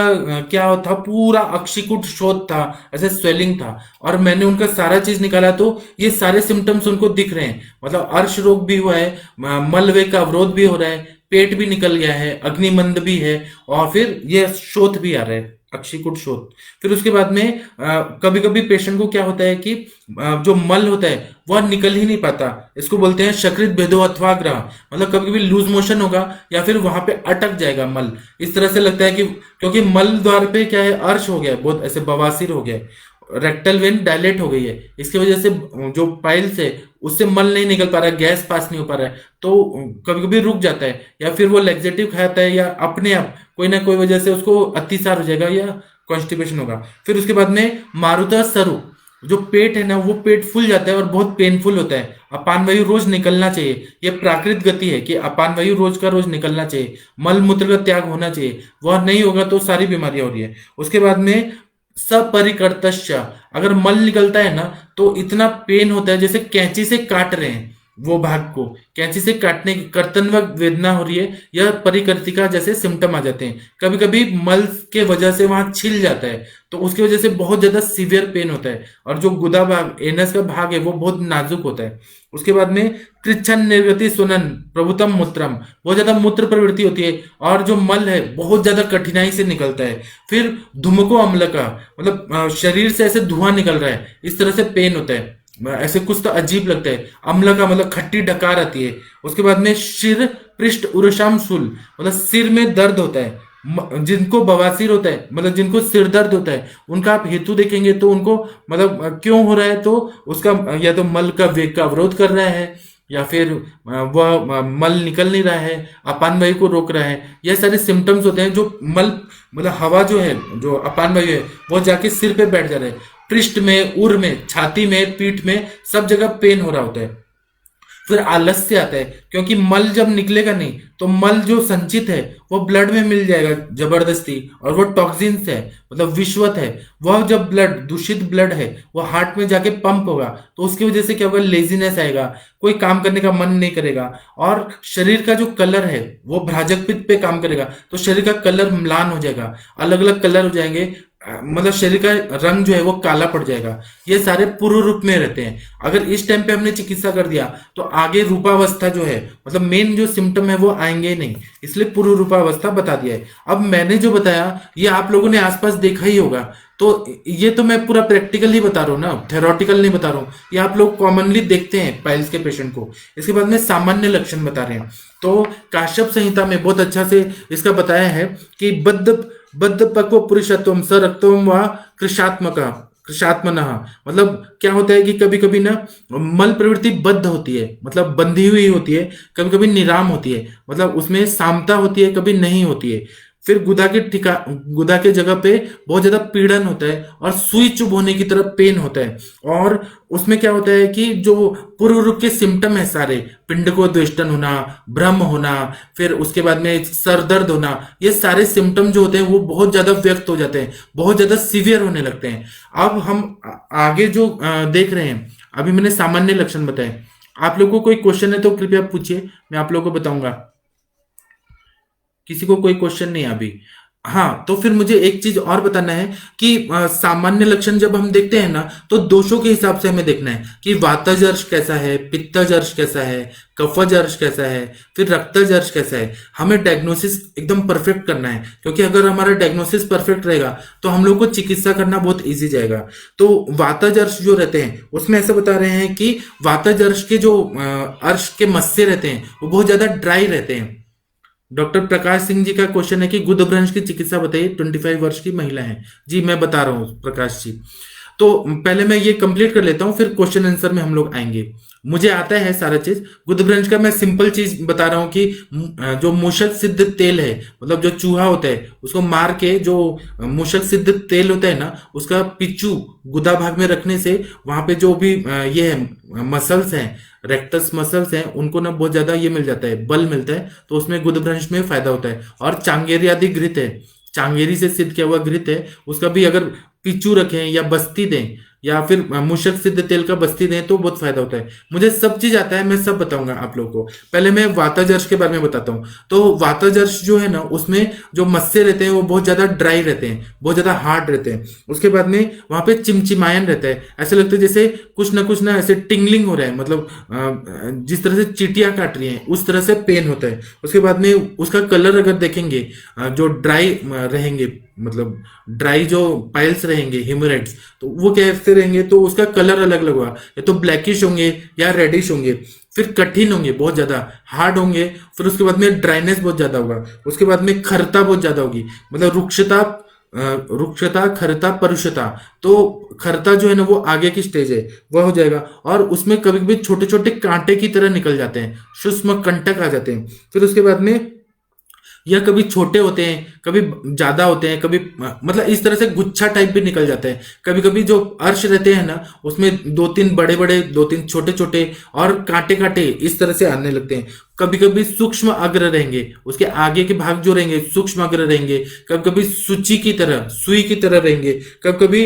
क्या था, पूरा अक्षिकुट शोथ था, ऐसे स्वेलिंग था। और मैंने उनका सारा चीज निकाला तो ये सारे सिम्टम्स उनको दिख रहे हैं, मतलब अर्श रोग भी हुआ है, मलवेग का अवरोध भी हो रहा है, पेट भी निकल गया है, अग्निमंद भी है, और फिर ये शोथ भी आ रहा है, अक्षिकुट शोथ। फिर उसके बाद में कभी कभी पेशेंट को क्या होता है कि जो मल होता है वह निकल ही नहीं पाता, इसको बोलते हैं शकृत भेदो अथवा ग्रह, मतलब कभी कभी लूज मोशन होगा या फिर वहां पे अटक जाएगा मल। इस तरह से लगता है कि क्योंकि मल द्वार पे क्या है, अर्श हो गया है, बहुत ऐसे बवासीर हो गया है, रेक्टल वेन डायलेट हो गई है, इसकी वजह से जो पाइल्स है उससे मल नहीं निकल पा रहा है, गैस पास नहीं हो पा रहा है, तो कभी कभी रुक जाता है, या फिर वो लेग्जेटिव खाता है, या अपने आप कोई ना कोई वजह से उसको अतिसार हो जाएगा या कॉन्स्टिपेशन होगा। फिर उसके बाद में मारुता सरु, जो पेट है ना वो पेट फूल जाता है और बहुत पेनफुल होता है। अपान वायु रोज निकलना चाहिए, ये प्राकृत गति है कि अपान वायु रोज का रोज निकलना चाहिए, मल मूत्र का त्याग होना चाहिए, वह नहीं होगा तो सारी बीमारियां हो रही है। उसके बाद में सपरिकर्तश्च, अगर मल निकलता है ना तो इतना पेन होता है जैसे कैंची से काट रहे हैं, वो भाग को कैंची से काटने की कर्तन वक्त वेदना हो रही है, या परिकर्तिका जैसे सिम्टम आ जाते हैं। कभी कभी मल के वजह से वहां छिल जाता है, तो उसकी वजह से बहुत ज्यादा सीवियर पेन होता है, और जो गुदा भाग, एनस का भाग है वो बहुत नाजुक होता है। उसके बाद में कृच्छन निर्गति सुनन प्रभुतम मूत्रम, बहुत ज्यादा मूत्र प्रवृत्ति होती है, और जो मल है बहुत ज्यादा कठिनाई से निकलता है। फिर धूमको अम्ल का, मतलब शरीर से ऐसे धुआं निकल रहा है, इस तरह से पेन होता है, ऐसे कुछ तो अजीब लगता है। अम्ल का मतलब खट्टी डकार आती है। उसके बाद में शिर पृष्ठ उर्शाम शूल, मतलब सिर में दर्द होता है, जिनको बवासीर होता है, मतलब जिनको सिर दर्द होता है, उनका आप हेतु देखेंगे तो उनको मतलब क्यों हो रहा है, तो उसका या तो मल का वेग का अवरोध कर रहा है, या फिर वह मल निकल नहीं रहा है, अपान वायु को रोक रहा है। यह सारे सिम्टम्स होते हैं जो मल, मतलब हवा जो है, जो अपान वायु है वो जाके सिर पे बैठ जा रहा है, पृष्ठ में, उर में, छाती में, पीठ में, सब जगह पेन हो रहा होता है। फिर आलस्य आता है, क्योंकि मल जब निकलेगा नहीं तो मल जो संचित है वो ब्लड में मिल जाएगा जबरदस्ती, और वो टॉक्सिन्स है, मतलब विषवत है, वह जब ब्लड, दूषित ब्लड है, वो हार्ट में जाके पंप होगा, तो उसकी वजह से क्या होगा, लेजीनेस आएगा, कोई काम करने का मन नहीं करेगा, और शरीर का जो कलर है वो भ्राजक पित्त पे काम करेगा, तो शरीर का कलर म्लान हो जाएगा, अलग अलग कलर हो जाएंगे, मतलब शरीर का रंग जो है वो काला पड़ जाएगा। ये सारे पूर्व रूप में रहते हैं। अगर इस टाइम पे हमने चिकित्सा कर दिया तो आगे रूपावस्था जो है, मतलब मेन जो सिम्टम है वो आएंगे नहीं, इसलिए पूर्व रूपावस्था बता दिया है। अब मैंने जो बताया ये आप लोगों ने आसपास देखा ही होगा, तो ये तो मैं पूरा प्रैक्टिकल ही बता रहा हूँ ना, थेरोटिकल नहीं बता रहा हूँ। ये आप लोग कॉमनली देखते हैं पाइल्स के पेशेंट को। इसके बाद में सामान्य लक्षण बता रहे हैं, तो काश्यप संहिता में बहुत अच्छा से इसका बताया है कि बद्ध पक्व पुरुषत्वम स रक्तम व कृषात्मक कृषात्मन, मतलब क्या होता है कि कभी कभी ना मल प्रवृत्ति बद्ध होती है, मतलब बंधी हुई होती है, कभी कभी निराम होती है, मतलब उसमें सामता होती है, कभी नहीं होती है। फिर गुदा के जगह पे बहुत ज्यादा पीड़न होता है और सुई चुभ होने की तरफ पेन होता है। और उसमें क्या होता है कि जो पूर्व रूप के सिम्टम है सारे, पिंड को द्वेष्टन होना, भ्रम होना, फिर उसके बाद में सर दर्द होना, ये सारे सिम्टम जो होते हैं वो बहुत ज्यादा व्यक्त हो जाते हैं, बहुत ज्यादा सीवियर होने लगते हैं। अब हम आगे जो देख रहे हैं, अभी मैंने सामान्य लक्षण बताए। आप लोग को कोई क्वेश्चन है तो कृपया पूछिए, मैं आप लोगों को बताऊंगा। किसी को कोई क्वेश्चन नहीं है अभी? हाँ, तो फिर मुझे एक चीज और बताना है कि सामान्य लक्षण जब हम देखते हैं ना, तो दोषों के हिसाब से हमें देखना है कि वातज अर्श कैसा है, पित्तज अर्श कैसा है, कफज अर्श कैसा है, फिर रक्तज अर्श कैसा है। हमें डायग्नोसिस एकदम परफेक्ट करना है, क्योंकि अगर हमारा डायग्नोसिस परफेक्ट रहेगा तो हम लोग को चिकित्सा करना बहुत इजी जाएगा। तो वातज अर्श जो रहते हैं उसमें ऐसा बता रहे हैं कि वातज अर्श के जो अर्श के मस्से रहते हैं वो बहुत ज्यादा ड्राई रहते हैं। डॉक्टर प्रकाश सिंह जी का क्वेश्चन है कि गुदभ्रंश की चिकित्सा बताइए, 25 वर्ष की महिला है। जी मैं बता रहा हूँ प्रकाश जी। तो पहले मैं ये कंप्लीट कर लेता हूँ, फिर क्वेश्चन आंसर में हम लोग आएंगे। मुझे आता है सारा चीज। गुदभ्रंश का मैं सिंपल चीज बता रहा हूँ कि जो मूषक सिद्ध तेल है, मतलब जो चूहा होता है उसको मार के जो मूषक सिद्ध तेल होता है ना, उसका पिच्चू गुदा भाग में रखने से वहां पे जो भी ये है मसल्स हैं, रेक्टस मसल्स हैं, उनको ना बहुत ज्यादा ये मिल जाता है, बल मिलता है, तो उसमें गुदभ्रंश में फायदा होता है। और चांगेरी आदि घृत है, चांगेरी से सिद्ध किया हुआ घृत है, उसका भी अगर पिच्चू रखें या बस्ती दें या फिर मूषक सिद्ध तेल का बस्ती दें तो बहुत फायदा होता है। मुझे सब चीज आता है, मैं सब बताऊंगा आप लोगों को। पहले मैं वाताजर्श के बारे में बताता हूँ। तो वाताजर्श जो है ना, उसमें जो मस्से रहते हैं वो बहुत ज्यादा ड्राई रहते हैं, बहुत ज्यादा हार्ड रहते हैं। उसके बाद में वहां पे चिमचिमायन रहता है, ऐसा लगता है जैसे कुछ ना ऐसे टिंगलिंग हो रहा है, मतलब जिस तरह से चीटियां काट रही हैं उस तरह से पेन होता है। उसके बाद में उसका कलर अगर देखेंगे, जो ड्राई रहेंगे, मतलब ड्राई जो पाइल्स रहेंगे, हेमोरेड्स, तो वो कैसे रहेंगे, तो उसका कलर अलग अलग होगा, या तो ब्लैकिश होंगे या रेडिश होंगे। फिर कठिन होंगे, बहुत ज्यादा हार्ड होंगे। फिर उसके बाद में ड्राइनेस बहुत ज्यादा होगा। उसके बाद में खरता बहुत ज्यादा होगी, मतलब रुक्षता खरता परुषता। तो खरता जो है ना वो आगे की स्टेज है, वह हो जाएगा। और उसमें कभी कभी छोटे छोटे कांटे की तरह निकल जाते हैं, सूक्ष्म कंटक आ जाते हैं। फिर उसके बाद में यह कभी छोटे होते हैं, कभी ज्यादा होते हैं, कभी मतलब इस तरह से गुच्छा टाइप भी निकल जाता है। कभी कभी जो अर्श रहते हैं ना, उसमें दो तीन बड़े बड़े, दो तीन छोटे छोटे और कांटे कांटे इस तरह से आने लगते हैं। कभी कभी सूक्ष्म अग्र रहेंगे, उसके आगे के भाग जो रहेंगे सूक्ष्म अग्र रहेंगे। कभी कभी सूची की तरह, सुई की तरह रहेंगे। कभी कभी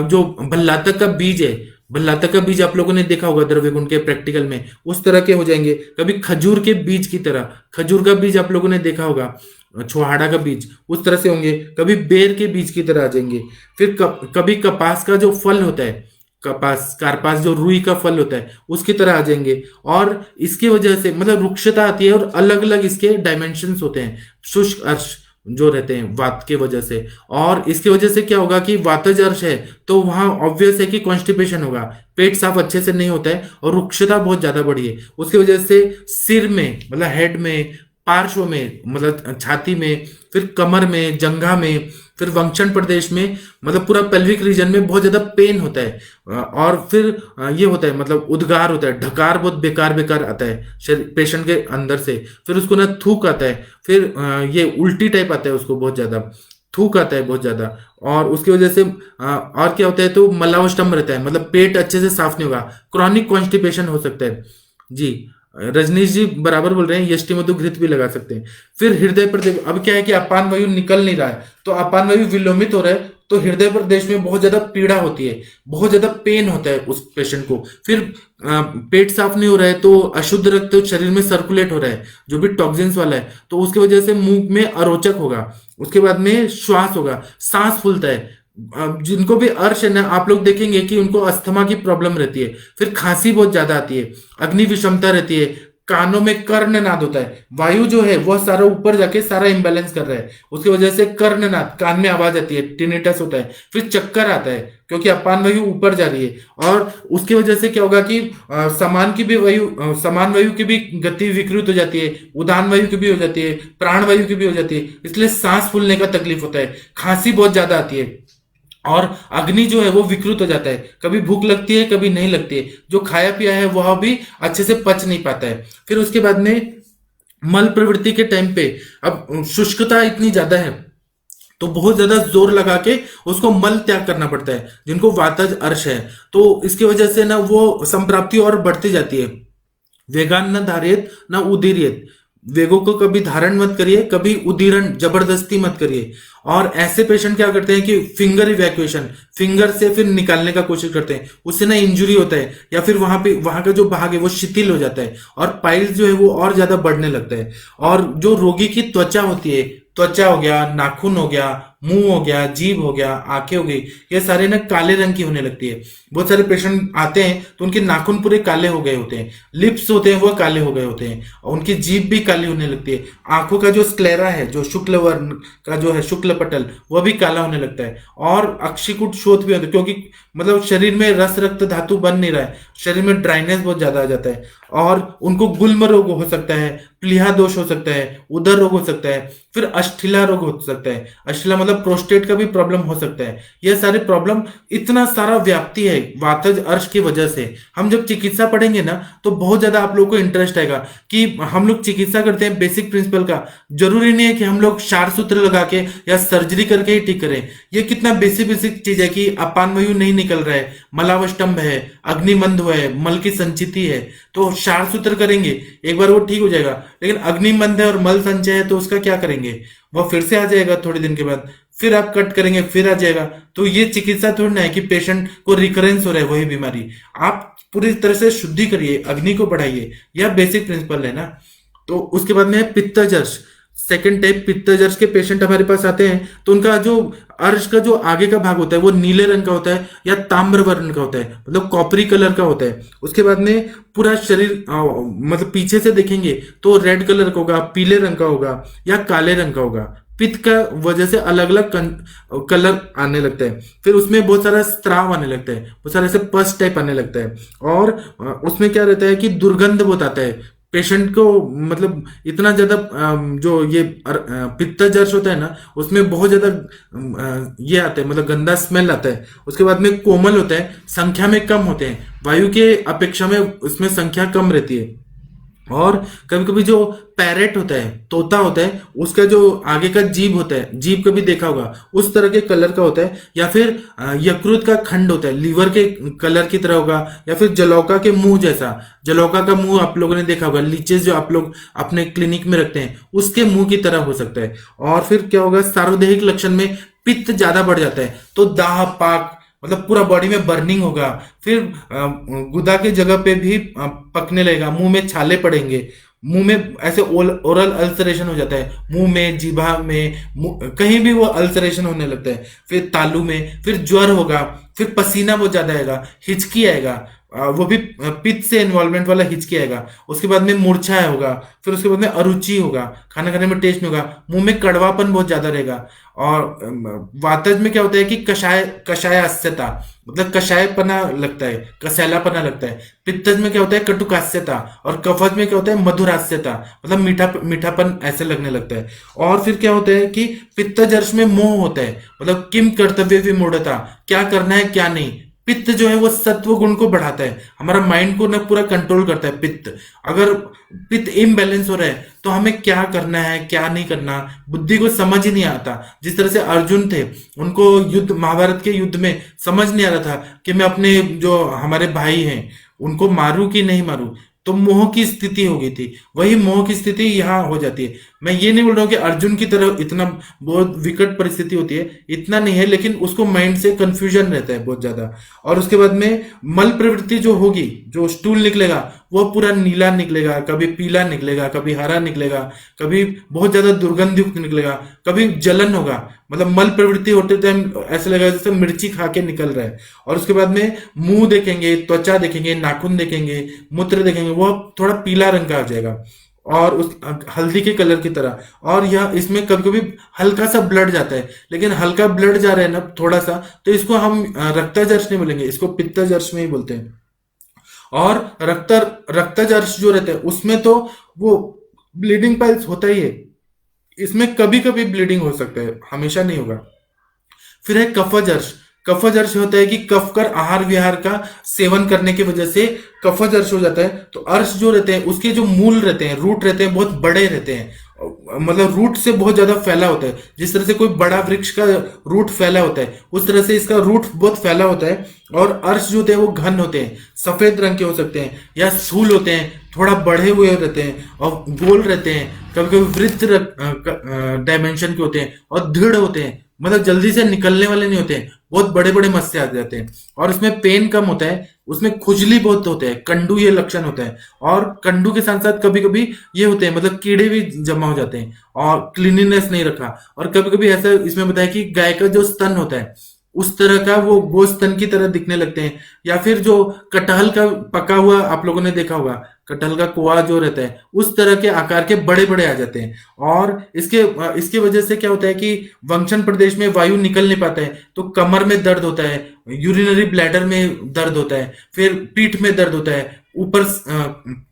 जो भल्लातक का बीज है, भल्लातक का बीज आप लोगों ने देखा होगा द्रव्यगुण के प्रैक्टिकल में, उस तरह के हो जाएंगे। कभी खजूर के बीज की तरह, खजूर का बीज आप लोगों ने देखा होगा, छुहाड़ा का बीज, उस तरह से होंगे। कभी बेर के बीज की तरह आ जाएंगे। फिर कभी कपास का जो फल होता है, कपास कारपास जो रुई का फल होता है उसकी तरह आ जाएंगे। और इसकी वजह से मतलब रुक्षता आती है, और अलग अलग इसके डायमेंशंस होते हैं, शुष्क अर्श जो रहते हैं वात के वजह से। और इसकी वजह से क्या होगा कि वातज अर्श है तो वहां ऑब्वियस है कि कॉन्स्टिपेशन होगा, पेट साफ अच्छे से नहीं होता है, और रुक्षता बहुत ज्यादा बढ़ी है। उसकी वजह से सिर में, मतलब हेड में, पार्श्व में, मतलब छाती में, फिर कमर में, जंघा में, फिर वंक्षण प्रदेश में, मतलब पूरा पेल्विक रीजन में बहुत ज्यादा पेन होता है। और फिर ये होता है, मतलब उद्गार होता है, ढकार बहुत बेकार बेकार आता है पेशेंट के अंदर से। फिर उसको ना थूक आता है, फिर ये उल्टी टाइप आता है उसको, बहुत ज्यादा थूक आता है बहुत ज्यादा। और उसकी वजह से और क्या होता है, तो मलावष्टम रहता है, मतलब पेट अच्छे से साफ नहीं होगा, क्रॉनिक कॉन्स्टिपेशन हो सकता है। जी रजनीश जी बराबर बोल रहे हैं, यष्टि मधु घृत भी लगा सकते हैं। फिर हृदय प्रदेश, अब क्या है कि अपान वायु निकल नहीं रहा है, तो अपान वायु विलोमित हो रहा है, तो हृदय प्रदेश में बहुत ज्यादा पीड़ा होती है, बहुत ज्यादा पेन होता है उस पेशेंट को। फिर पेट साफ नहीं हो रहा है, तो अशुद्ध रक्त शरीर में सर्कुलेट हो रहा है, जो भी टॉक्सिन्स वाला है, तो उसकी वजह से मुंह में अरोचक होगा। उसके बाद में श्वास होगा, सांस फूलता है। जिनको भी अर्श है ना, आप लोग देखेंगे कि उनको अस्थमा की प्रॉब्लम रहती है। फिर खांसी बहुत ज्यादा आती है, अग्नि विषमता रहती है, कानों में कर्णनाद होता है, वायु जो है वह सारा ऊपर जाके सारा इंबैलेंस कर रहा है, उसकी वजह से कर्णनाद, कान में आवाज आती है, टिनिटस होता है। फिर चक्कर आता है, क्योंकि अपान वायु ऊपर जा रही है। और उसकी वजह से क्या होगा कि समान वायु की भी गति विकृत हो जाती है, उदान वायु की भी हो जाती है, प्राण वायु की भी हो जाती है, इसलिए सांस फूलने का तकलीफ होता है, खांसी बहुत ज्यादा आती है, और अग्नि जो है वो विकृत हो जाता है। कभी भूख लगती है, कभी नहीं लगती है, जो खाया पिया है वह भी अच्छे से पच नहीं पाता है। फिर उसके बाद में मल प्रवृत्ति के टाइम पे, अब शुष्कता इतनी ज्यादा है तो बहुत ज्यादा जोर लगा के उसको मल त्याग करना पड़ता है, जिनको वातज अर्श है। तो इसकी वजह से ना वो संप्राप्ति और बढ़ती जाती है। वेगान न धारियत न उदीरियत, वेगों को कभी धारण मत करिए, कभी उदीरण जबरदस्ती मत करिए। और ऐसे पेशेंट क्या करते हैं कि फिंगर इवैक्यूएशन, फिंगर से फिर निकालने का कोशिश करते हैं, उससे ना इंजुरी होता है, या फिर वहां का जो भाग है वो शिथिल हो जाता है, और पाइल्स जो है वो और ज्यादा बढ़ने लगता है। और जो रोगी की त्वचा होती है त्वचा हो गया, नाखून हो गया, मुंह हो गया, जीभ हो गया, आंखें हो गई, ये सारे ना काले रंग की होने लगती है। बहुत सारे पेशेंट आते हैं तो उनके नाखून पूरे काले हो गए होते हैं, लिप्स होते हैं वो काले हो गए होते हैं, और उनकी जीभ भी काली होने लगती है। आंखों का जो स्क्लेरा है, जो शुक्ल वर्ण का जो है शुक्ल पटल, वह भी काला होने लगता है। और अक्षिकुट शोथ भी होता है, क्योंकि मतलब शरीर में रस रक्त धातु बन नहीं रहा है, शरीर में ड्राइनेस बहुत ज्यादा आ जाता है। और उनको गुल्म रोग हो सकता है, प्लीहा दोष हो सकता है, उदर रोग हो सकता है, फिर अष्ठिला रोग हो सकता है। अष्ठिला मतलब प्रोस्टेट का भी प्रॉब्लम हो सकता है। यह सारे प्रॉब्लम इतना सारा व्याप्ति है वातज अर्श की वजह से। हम जब चिकित्सा पढ़ेंगे ना तो बहुत ज्यादा आप लोगों को इंटरेस्ट आएगा कि हम लोग चिकित्सा करते हैं बेसिक प्रिंसिपल का। जरूरी नहीं है कि हम लोग क्षार सूत्र लगा के या सर्जरी करके ही ठीक करें। ये कितना बेसिक बेसिक चीज है कि अपान वायु नहीं निकल रहा है, मलावष्टम्भ है, अग्निमंद है, मल की संचिति है, तो क्षार सूत्र करेंगे एक बार वो ठीक हो जाएगा। लेकिन अग्निमंद है और मल संचय है तो उसका क्या करेंगे, वो फिर से आ जाएगा थोड़े दिन के बाद, फिर आप कट करेंगे फिर आ जाएगा। तो ये चिकित्सा थोड़ी ना है कि पेशेंट को रिकरेंस हो रहा है वही बीमारी। आप पूरी तरह से शुद्धि करिए, अग्नि को बढ़ाइए, यह बेसिक प्रिंसिपल है ना। तो उसके बाद में है पित्तजर्श। सेकंड टाइप पित्तजर्श के पेशेंट हमारे पास आते हैं तो उनका जो अर्श का जो आगे का भाग होता है वो नीले रंग का होता है या ताम्र वर्ण का होता है, मतलब कॉपरी कलर का होता है। उसके बाद में पूरा शरीर मतलब पीछे से देखेंगे तो रेड कलर का होगा, पीले रंग का होगा या काले रंग का होगा। पित्त का वजह से अलग अलग कलर आने लगता है। फिर उसमें बहुत सारा स्त्राव आने लगता है, बहुत सारा ऐसे पस टाइप आने लगता है। और उसमें क्या रहता है कि दुर्गंध बहुत आता है पेशेंट को, मतलब इतना ज्यादा जो ये पित्तजर्श होता है ना उसमें बहुत ज्यादा ये आता है, मतलब गंदा स्मेल आता है। उसके बाद में कोमल होता है, संख्या में कम होते हैं, वायु के अपेक्षा में उसमें संख्या कम रहती है। और कभी कभी जो पैरेट होता है, तोता होता है, उसका जो आगे का जीभ होता है, जीभ कभी देखा होगा उस तरह के कलर का होता है। या फिर यकृत का खंड होता है, लीवर के कलर की तरह होगा। या फिर जलौका के मुंह जैसा, जलौका का मुंह आप लोगों ने देखा होगा, लीचेस जो आप लोग अपने क्लिनिक में रखते हैं उसके मुंह की तरह हो सकता है। और फिर क्या होगा, सार्वदेहिक लक्षण में पित्त ज्यादा बढ़ जाता है तो दाह पाक, मतलब पूरा बॉडी में बर्निंग होगा। फिर गुदा के जगह पे भी पकने लगेगा, मुंह में छाले पड़ेंगे, मुंह में ऐसे ओरल अल्सरेशन हो जाता है, मुंह में, जीभा में, कहीं भी वो अल्सरेशन होने लगता है। फिर तालू में, फिर ज्वर होगा, फिर पसीना बहुत ज्यादा आएगा, हिचकी आएगा, वो भी पित्त से इन्वॉल्वमेंट वाला हिचकी आएगा। उसके बाद में मूर्छा होगा, फिर उसके बाद में अरुचि होगा, खाना खाने में टेस्ट नहीं होगा, मुंह में कड़वापन बहुत ज्यादा रहेगा। और वातज में क्या होता है कि कषायास्यता, मतलब कषायपना लगता है, कसैलापना लगता है। पित्तज में क्या होता है, कटुकास्यता। और कफज में क्या होता है, मधुरास्यता, मतलब मीठापन ऐसे लगने लगता है। और फिर क्या होता है कि पित्तजर्श में मोह होता है, मतलब किम कर्तव्य विमूढ़ता, क्या करना है क्या नहीं। पित्त जो है वो सत्व गुण को बढ़ाता है, हमारा माइंड को ना पूरा कंट्रोल करता है पित्त। अगर पित्त इम्बैलेंस हो रहा है तो हमें क्या करना है क्या नहीं करना, बुद्धि को समझ ही नहीं आता। जिस तरह से अर्जुन थे, उनको युद्ध, महाभारत के युद्ध में समझ नहीं आ रहा था कि मैं अपने जो हमारे भाई हैं उनको मारूं कि नहीं मारूं, तो मोह की स्थिति हो गई थी। वही मोह की स्थिति यहाँ हो जाती है। मैं ये नहीं बोल रहा हूँ कि अर्जुन की तरह इतना बहुत विकट परिस्थिति होती है, इतना नहीं है, लेकिन उसको माइंड से कंफ्यूजन रहता है बहुत ज्यादा। और उसके बाद में मल प्रवृत्ति जो होगी, जो स्टूल निकलेगा वो पूरा नीला निकलेगा, कभी पीला निकलेगा, कभी हरा निकलेगा, कभी बहुत ज्यादा दुर्गंध युक्त निकलेगा, कभी जलन होगा, मतलब मल प्रवृत्ति होते टाइम ऐसा लगेगा जैसे मिर्ची खा के निकल रहा है। और उसके बाद में मुंह देखेंगे, त्वचा देखेंगे, नाखून देखेंगे, मूत्र देखेंगे, वो थोड़ा पीला रंग का आ जाएगा और उस हल्दी के कलर की तरह। और यह इसमें कभी कभी हल्का सा ब्लड जाता है, लेकिन हल्का ब्लड जा रहा है ना थोड़ा सा, तो इसको हम रक्तजर्श नहीं बोलेंगे, इसको पित्तजर्श में ही बोलते हैं। और रक्तजर्श जो रहता है उसमें तो वो ब्लीडिंग पाइल्स होता ही है, इसमें कभी कभी ब्लीडिंग हो सकता है, हमेशा नहीं होगा। फिर है कफजर्श। कफजर्श होता है कि कफ कर आहार विहार का सेवन करने की वजह से कफजर्श हो जाता है। तो अर्श जो रहते हैं उसके जो मूल रहते हैं, रूट रहते हैं, बहुत बड़े रहते हैं, मतलब रूट से बहुत ज्यादा फैला होता है। जिस तरह से कोई बड़ा वृक्ष का रूट फैला होता है उस तरह से इसका रूट बहुत फैला होता है। और अर्श जो होते हैं वो घन होते हैं, सफेद रंग के हो सकते हैं या स्थूल होते हैं, थोड़ा बढ़े हुए रहते हैं और गोल रहते हैं, कभी कभी वृत्त डायमेंशन के होते हैं और दृढ़ होते हैं, मतलब जल्दी से निकलने वाले नहीं होते हैं, बहुत बड़े बड़े मस्से आ जाते हैं। और उसमें पेन कम होता है, उसमें खुजली बहुत होते हैं, कंडू ये लक्षण होता है। और कंडू के साथ साथ कभी कभी ये होते हैं, मतलब कीड़े भी जमा हो जाते हैं, और क्लीनिनेस नहीं रखा। और कभी कभी ऐसा इसमें बताया कि गाय का जो स्तन होता है उस तरह का वो गोस्तन की तरह दिखने लगते हैं। या फिर जो कटहल का पका हुआ आप लोगों ने देखा होगा, कटहल का कोआ जो रहता है उस तरह के आकार के बड़े बड़े आ जाते हैं। और इसके वजह से क्या होता है कि वंशन प्रदेश में वायु निकल नहीं पाता है, तो कमर में दर्द होता है, यूरिनरी ब्लैडर में दर्द होता है, फिर पीठ में दर्द होता है, ऊपर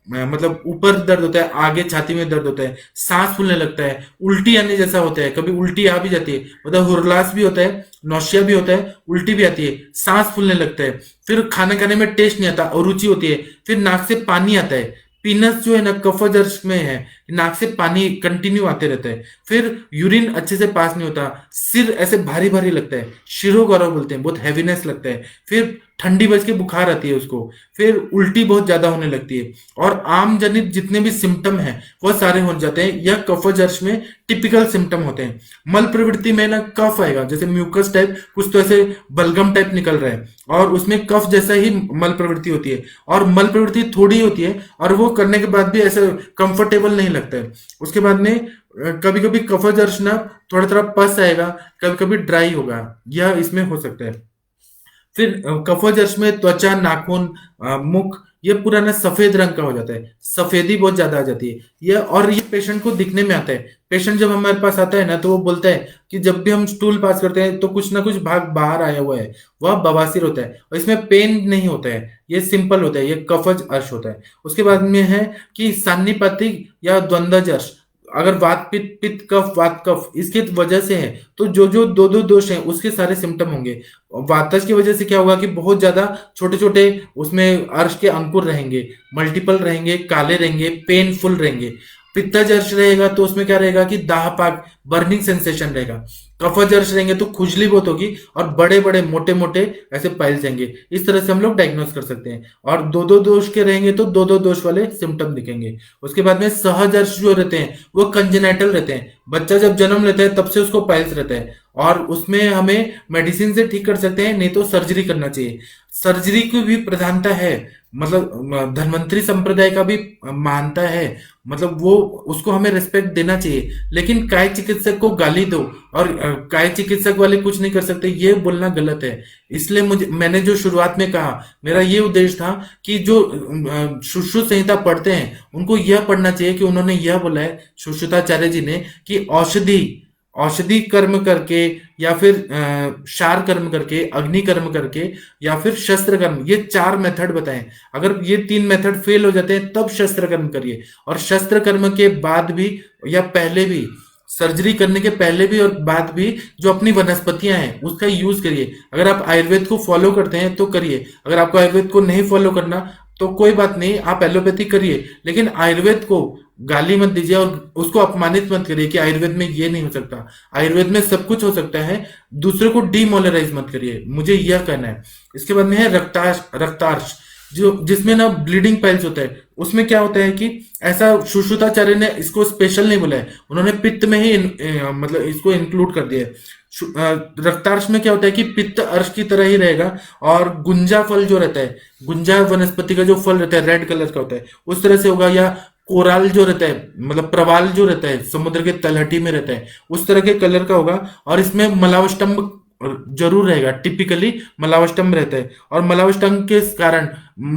मतलब ऊपर दर्द होता है, आगे छाती में दर्द होता है, सांस फूलने लगता है, उल्टी आने जैसा होता है, कभी उल्टी आ भी जाती है, मतलब हुरलास भी होता है, नौशिया भी होता है, उल्टी भी आती है, सांस फूलने लगता है, फिर खाना खाने में टेस्ट नहीं आता, अरुचि होती है, फिर नाक से पानी आता है। पीनस जो है ना कफजर्श में है, नाक से पानी कंटिन्यू आते रहता है, फिर यूरिन अच्छे से पास नहीं होता, सिर ऐसे भारी भारी लगता है, शिरो गौरव बोलते हैं, बहुत हैवीनेस लगता है, फिर ठंडी बज के बुखार आती है उसको, फिर उल्टी बहुत ज्यादा होने लगती है, और आम जनित जितने भी सिम्टम हैं वो सारे हो जाते हैं। यह कफजर्श में टिपिकल सिम्टम होते हैं। मल प्रवृत्ति में ना कफ आएगा, जैसे म्यूकस टाइप, कुछ तो ऐसे बलगम टाइप निकल रहा है, और उसमें कफ जैसा ही मल प्रवृत्ति होती है, और मल प्रवृत्ति थोड़ी होती है, और वो करने के बाद भी ऐसे कंफर्टेबल नहीं लगता है। उसके बाद में कभी कभी कफजर्श ना थोड़ा थोड़ा पस आएगा, कभी कभी ड्राई होगा, यह इसमें हो सकता है। फिर कफजर्श में त्वचा, नाखून, मुख ये पूरा ना सफेद रंग का हो जाता है, सफेदी बहुत ज्यादा आ जाती है। ये पेशेंट को दिखने में आता है। पेशेंट जब हमारे पास आता है ना तो वो बोलता है कि जब भी हम स्टूल पास करते हैं तो कुछ ना कुछ भाग बाहर आया हुआ है, वह बवासीर होता है, और इसमें पेन नहीं होता है, ये सिंपल होता है, ये कफज अर्श होता है। उसके बाद में है कि सान्निपातिक या द्वंद्वजर्श, अगर वात पित्त, पित्त कफ, वात कफ इसकी वजह से है तो जो जो दो दो दोष हैं उसके सारे सिम्टम होंगे। वातज की वजह से क्या होगा कि बहुत ज्यादा छोटे छोटे उसमें अर्श के अंकुर रहेंगे, मल्टीपल रहेंगे, काले रहेंगे, पेनफुल रहेंगे। पित्तज अर्श रहेगा तो उसमें क्या रहेगा कि दाहपाक, बर्निंग सेंसेशन रहेगा। कफज अर्श रहेंगे तो खुजली बहुत होगी, और बड़े बड़े मोटे मोटे ऐसे पाइल्स रहेंगे। इस तरह से हम लोग डायग्नोस कर सकते हैं। और दो दो दोष के रहेंगे तो दो दो दोष वाले सिम्टम दिखेंगे। उसके बाद में सहज अर्श जो रहते हैं वो कंजेनाइटल रहते हैं, बच्चा जब जन्म लेता है तब से उसको पाइल्स रहता है, और उसमें हमें मेडिसिन से ठीक कर सकते हैं, नहीं तो सर्जरी करना चाहिए। सर्जरी की भी प्रधानता है, मतलब धन्वंतरी संप्रदाय का भी मानता है, मतलब वो उसको हमें रिस्पेक्ट देना चाहिए। लेकिन काय चिकित्सक को गाली दो और काय चिकित्सक वाले कुछ नहीं कर सकते, ये बोलना गलत है। इसलिए मैंने जो शुरुआत में कहा, मेरा ये उद्देश्य था कि जो सुश्रुत संहिता पढ़ते हैं उनको यह पढ़ना चाहिए कि उन्होंने यह बोला है सुश्रुताचार्य जी ने कि औषधि औषधि कर्म करके, या फिर शार कर्म करके, अग्नि कर्म करके, या फिर शस्त्र कर्म, ये 4 मेथड बताएं। अगर ये 3 मेथड फेल हो जाते हैं तब शस्त्र कर्म करिए, और शस्त्र कर्म के बाद भी या पहले भी, सर्जरी करने के पहले भी और बाद भी जो अपनी वनस्पतियां हैं उसका यूज करिए। अगर आप आयुर्वेद को फॉलो करते हैं तो करिए, अगर आपको आयुर्वेद को नहीं फॉलो करना तो कोई बात नहीं, आप एलोपैथी करिए, लेकिन आयुर्वेद को गाली मत दीजिए और उसको अपमानित मत करिए कि आयुर्वेद में ये नहीं हो सकता। आयुर्वेद में सब कुछ हो सकता है, दूसरे को डीमोलराइज मत करिए, मुझे यह कहना है। इसके बाद में है रक्तार्श, जो जिसमें ना ब्लीडिंग पाइल्स होता है। उसमें क्या होता है कि ऐसा सुश्रुताचार्य ने इसको स्पेशल नहीं बोला है, उन्होंने पित्त में ही मतलब इसको इंक्लूड कर दिया है। रक्तार्श में क्या होता है कि पित्त अर्श की तरह ही रहेगा, और गुंजा फल जो रहता है, गुंजा वनस्पति का जो फल रहता है रेड कलर का होता है, उस तरह से होगा। या कोराल जो रहता है, मतलब प्रवाल जो रहता है समुद्र के तलहटी में रहता है, उस तरह के कलर का होगा। और इसमें मलावष्टम्भ जरूर रहेगा, टिपिकली मलावष्टम्भ रहता है, और मलावष्टम्भ के कारण